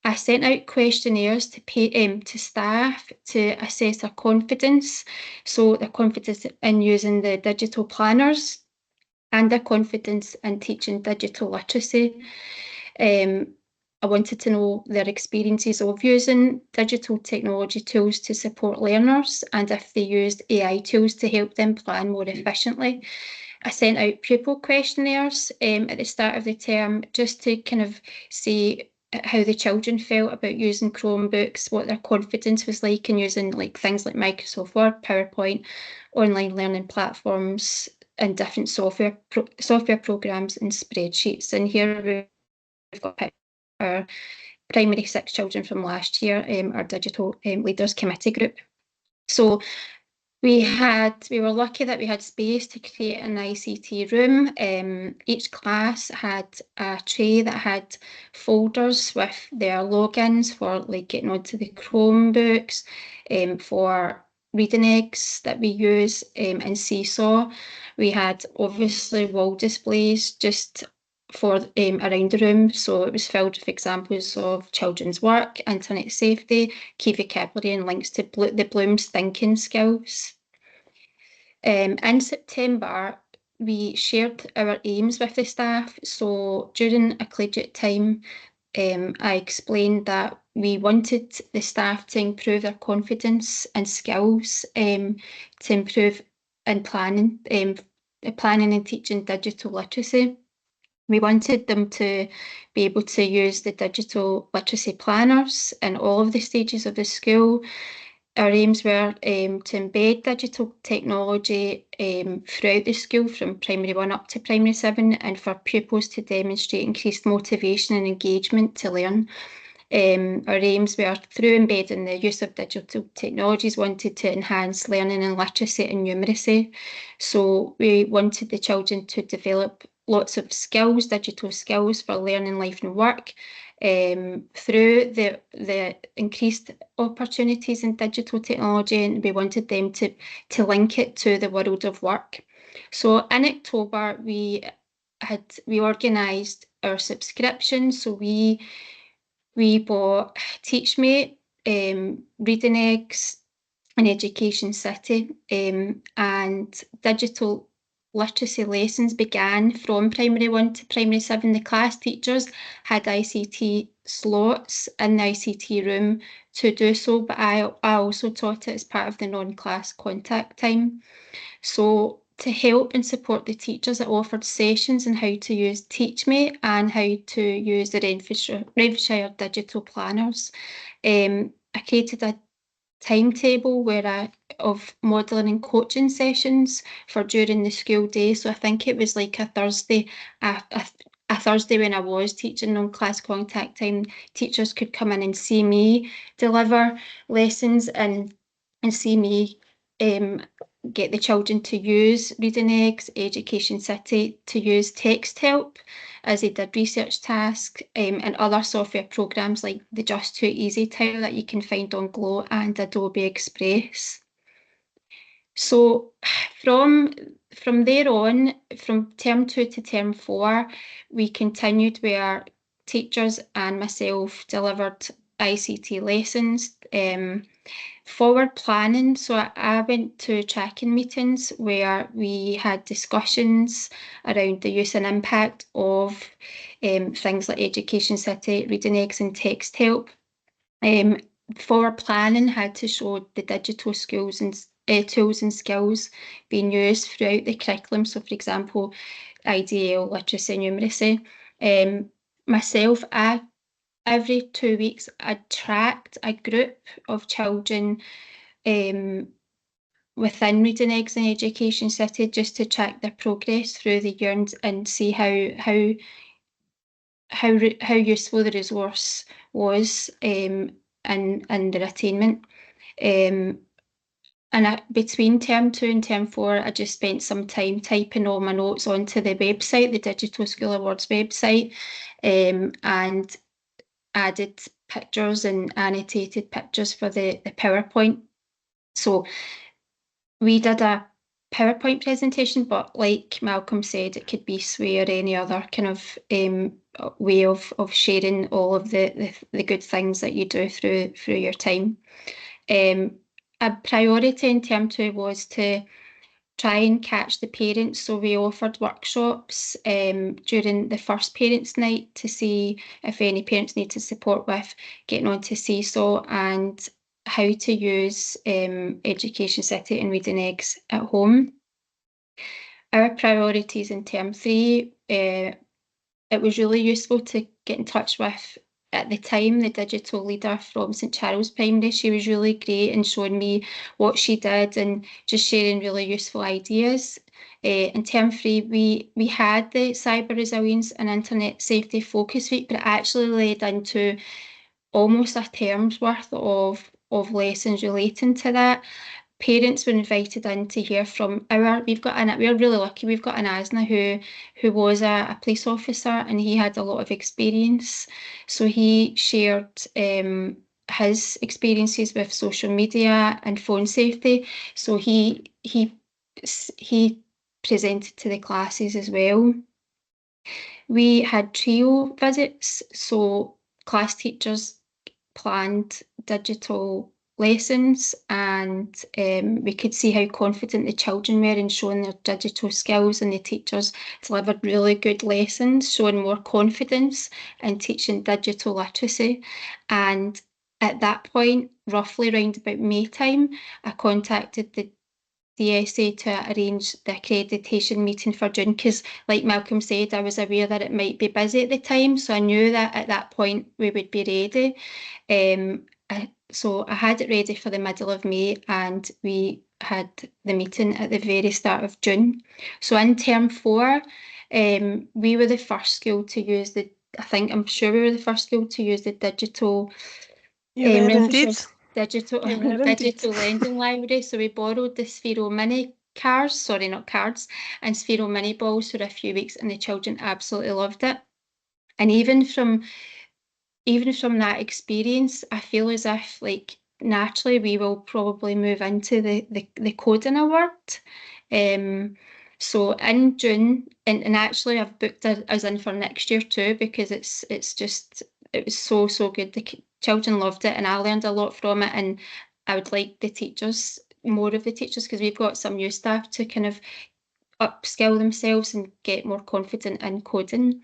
I sent out questionnaires to staff to assess their confidence, so their confidence in using the digital planners and their confidence in teaching digital literacy. I wanted to know their experiences of using digital technology tools to support learners and if they used AI tools to help them plan more efficiently. I sent out pupil questionnaires at the start of the term just to kind of see how the children felt about using Chromebooks, what their confidence was like in using like things like Microsoft Word, PowerPoint, online learning platforms, and different software programs and spreadsheets. And here we've got our primary 6 children from last year, our digital leaders committee group. So we were lucky that we had space to create an ICT room. Each class had a tray that had folders with their logins for like getting onto the Chromebooks, for reading eggs that we use, and Seesaw. We had obviously wall displays just for around the room, so it was filled with examples of children's work, internet safety, key vocabulary and links to the Bloom's thinking skills. In September, we shared our aims with the staff. So during a collegiate time, I explained that we wanted the staff to improve their confidence and skills, to improve in planning and teaching digital literacy. We wanted them to be able to use the digital literacy planners in all of the stages of the school. Our aims were to embed digital technology throughout the school from primary 1 up to primary 7, and for pupils to demonstrate increased motivation and engagement to learn. Our aims were, through embedding the use of digital technologies, wanted to enhance learning and literacy and numeracy. So we wanted the children to develop lots of skills, digital skills for learning, life and work, through the increased opportunities in digital technology, and we wanted them to link it to the world of work. So in October, we organised our subscription. So we bought TeachMate, Reading Eggs and Education City, and digital literacy lessons began from primary 1 to primary 7. The class teachers had ICT slots in the ICT room to do so, but I also taught it as part of the non-class contact time. So to help and support the teachers, I offered sessions on how to use TeachMate and how to use the Renfrewshire digital planners. I created a timetable of modelling and coaching sessions for during the school day. So I think it was like a Thursday, a Thursday when I was teaching non-class contact time. Teachers could come in and see me deliver lessons and see me get the children to use Reading Eggs, Education City, to use text help as they did research tasks, and other software programs like the Just Too Easy tile that you can find on Glow and Adobe Express. So from there on, from term 2 to term 4, we continued where teachers and myself delivered ICT lessons. Forward planning, so I went to tracking meetings where we had discussions around the use and impact of things like Education City, Reading Eggs and text help. Forward planning had to show the digital schools and tools and skills being used throughout the curriculum. So for example, IDL, literacy, numeracy. Myself, every 2 weeks, I tracked a group of children within Reading Eggs and Education City just to track their progress through the year and see how useful the resource was and their attainment. And between term 2 and term 4, I just spent some time typing all my notes onto the website, the Digital School Awards website, and added pictures and annotated pictures for the PowerPoint. So we did a PowerPoint presentation, but like Malcolm said, it could be SWAY or any other kind of way of sharing all of the good things that you do through your time. A priority in term 2 was to try and catch the parents. So we offered workshops during the first parents' night to see if any parents needed support with getting onto Seesaw and how to use Education City and Reading Eggs at home. Our priorities in term 3, it was really useful to get in touch with, at the time, the digital leader from St Charles Primary. She was really great in showing me what she did and just sharing really useful ideas. In term 3, we had the cyber resilience and internet safety focus week, but it actually led into almost a term's worth of lessons relating to that. Parents were invited in to hear from we're really lucky, we've got an ASNA who was a police officer, and he had a lot of experience. So he shared his experiences with social media and phone safety. So he presented to the classes as well. We had trio visits, so class teachers planned digital lessons, and we could see how confident the children were in showing their digital skills, and the teachers delivered really good lessons, showing more confidence in teaching digital literacy. And at that point, roughly around about May time, I contacted the DSA to arrange the accreditation meeting for June, because like Malcolm said, I was aware that it might be busy at the time, so I knew that at that point we would be ready. So I had it ready for the middle of May, and we had the meeting at the very start of June. So in term 4, we were the first school to use I'm sure we were the first school to use the digital digital lending library. So we borrowed the Sphero mini cards, and Sphero mini balls for a few weeks, and the children absolutely loved it. And even from that experience, I feel as if, like, naturally we will probably move into the coding award. So in June, and actually I've booked us in for next year too, because it was so good. The children loved it, and I learned a lot from it, and I would like more of the teachers, because we've got some new staff to kind of upskill themselves and get more confident in coding.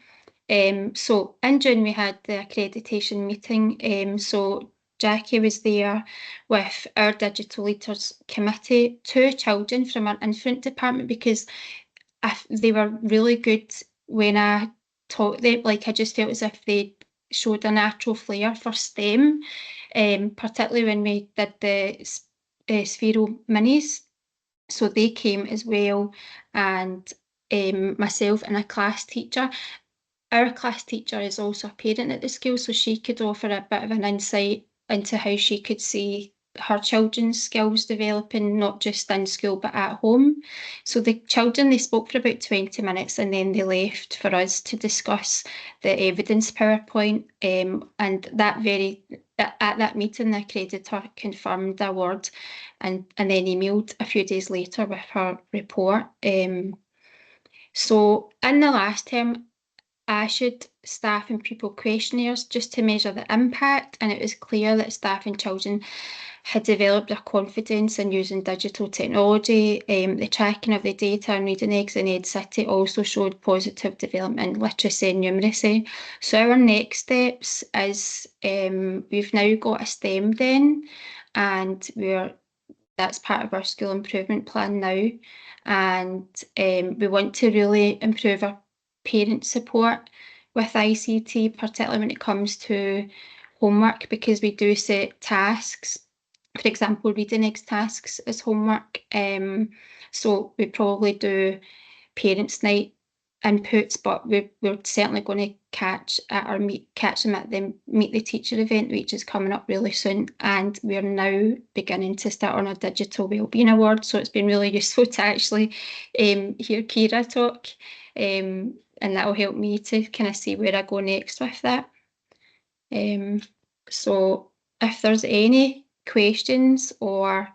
So in June we had the accreditation meeting. So Jackie was there with our digital leaders committee, 2 children from our infant department, because they were really good when I taught them. Like, I just felt as if they showed a natural flair for STEM, particularly when we did the Sphero minis. So they came as well, and myself and a class teacher. Our class teacher is also a parent at the school, so she could offer a bit of an insight into how she could see her children's skills developing, not just in school but at home. So the children, they spoke for about 20 minutes, and then they left for us to discuss the evidence PowerPoint. And at that meeting, the accreditor confirmed the award, and then emailed a few days later with her report. So in the last term, I issued staff and pupil questionnaires just to measure the impact, and it was clear that staff and children had developed their confidence in using digital technology. The tracking of the data and Reading Eggs in Ed City also showed positive development in literacy and numeracy. So our next steps is we've now got a STEM den, and that's part of our school improvement plan now, and we want to really improve our parent support with ICT, particularly when it comes to homework, because we do set tasks, for example, Reading Eggs tasks as homework. So we probably do parents' night inputs, but we're certainly going to catch them at the Meet the Teacher event, which is coming up really soon. And we're now beginning to start on a digital wellbeing award. So it's been really useful to actually hear Ciara talk, and that will help me to kind of see where I go next with that. So if there's any questions or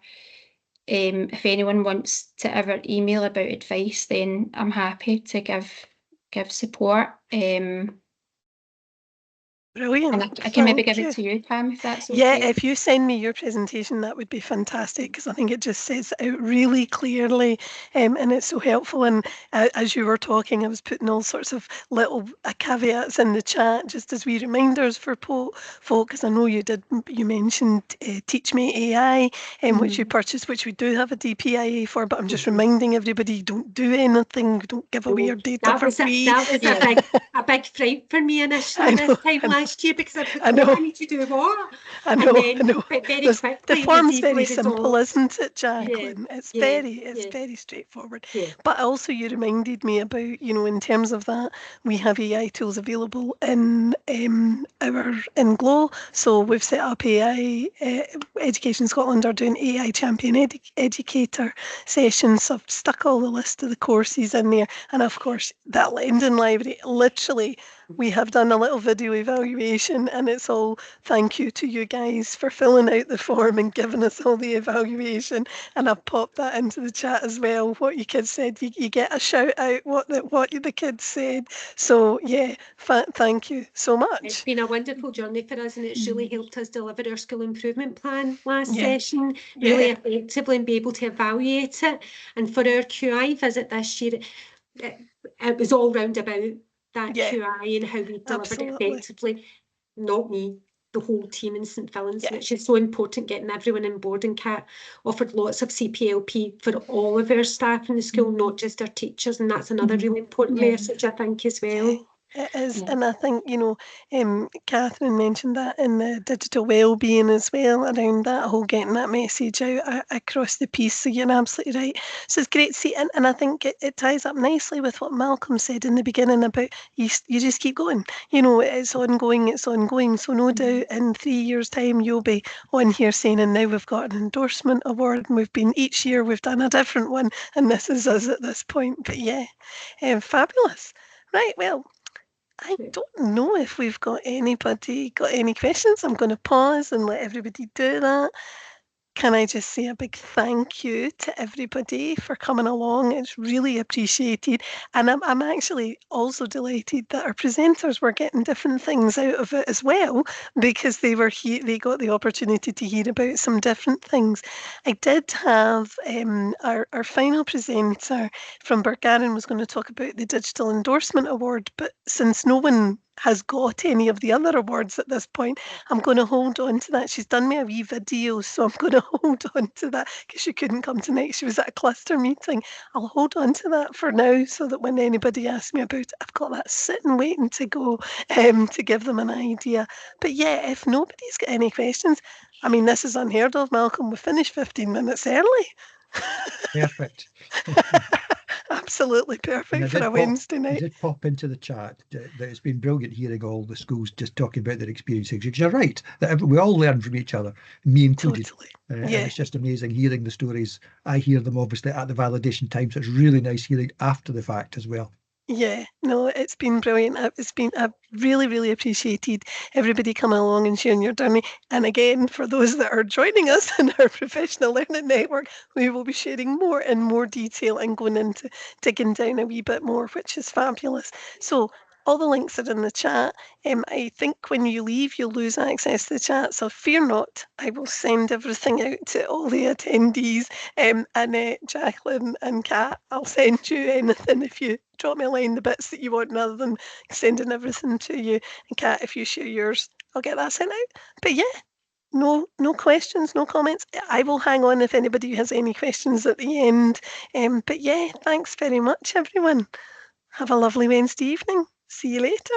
if anyone wants to ever email about advice, then I'm happy to give support. Brilliant. And I can maybe Thank give you. it to you, Pam, if that's okay. Yeah, if you send me your presentation, that would be fantastic, because I think it just says it out really clearly, and it's so helpful. And as you were talking, I was putting all sorts of little caveats in the chat, just as wee reminders for folk, because I know you mentioned Teach Me AI, which you purchased, which we do have a DPIA for, but I'm just reminding everybody, don't do anything, don't give away your data for free. That was a big fright for me initially this time last year, because I thought, I need to do what? I know. But very quickly, the form's very easily simple, resolved. isn't it, Jacqueline? It's very straightforward. But also you reminded me about, in terms of that, we have AI tools available in Glow. So we've set up AI. Education Scotland are doing AI Champion Educator sessions. So I've stuck all the list of the courses in there, and of course that lending library. Literally, we have done a little video evaluation, and it's all thank you to you guys for filling out the form and giving us all the evaluation. And I've popped that into the chat as well. What you kids said, you get a shout out. What the kids said. So yeah, thank you so much. It's been a wonderful journey for us, and it's really helped us deliver our school improvement plan last session really effectively, and be able to evaluate it. And for our QI visit this year, it was all round about that QI and how we delivered it effectively. Not me, the whole team in St Fillan's, which is so important, getting everyone on board. And Kat offered lots of CPLP for all of our staff in the school, not just our teachers, and that's another really important message, I think, as well. It is, and I think, Catherine mentioned that in the digital wellbeing as well, around that whole getting that message out across the piece. So you're absolutely right. So it's great to see, and I think it ties up nicely with what Malcolm said in the beginning about you just keep going. It's ongoing. So no doubt in 3 years' time you'll be on here saying, and now we've got an endorsement award, and each year we've done a different one, and this is us at this point. But fabulous. Right, well, I don't know if we've got any questions. I'm going to pause and let everybody do that. Can I just say a big thank you to everybody for coming along? It's really appreciated. And I'm actually also delighted that our presenters were getting different things out of it as well, because they got the opportunity to hear about some different things. I did have our final presenter from Burgarren was going to talk about the Digital Endorsement Award, but since no one has got any of the other awards at this point, I'm going to hold on to that. She's done me a wee video, so I'm going to hold on to that because she couldn't come tonight. She was at a cluster meeting. I'll hold on to that for now, so that when anybody asks me about it, I've got that sitting waiting to go, to give them an idea. But yeah, if nobody's got any questions, I mean, this is unheard of, Malcolm. We finished 15 minutes early. Perfect. Absolutely perfect for a Wednesday night. I did pop into the chat that it's been brilliant hearing all the schools just talking about their experiences. Because you're right, that we all learn from each other, me included. Totally. And it's just amazing hearing the stories. I hear them obviously at the validation time, so it's really nice hearing after the fact as well. Yeah, no, it's been brilliant. I've really, really appreciated everybody coming along and sharing your journey. And again, for those that are joining us in our Professional Learning Network, we will be sharing more and more detail and going into digging down a wee bit more, which is fabulous. So all the links are in the chat. I think when you leave, you'll lose access to the chat. So fear not, I will send everything out to all the attendees. And Jacqueline and Kat, I'll send you anything if you drop me a line, the bits that you want, rather than sending everything to you. And Kat, if you share yours, I'll get that sent out. But yeah, no questions, no comments. I will hang on if anybody has any questions at the end. But yeah, thanks very much, everyone. Have a lovely Wednesday evening. See you later.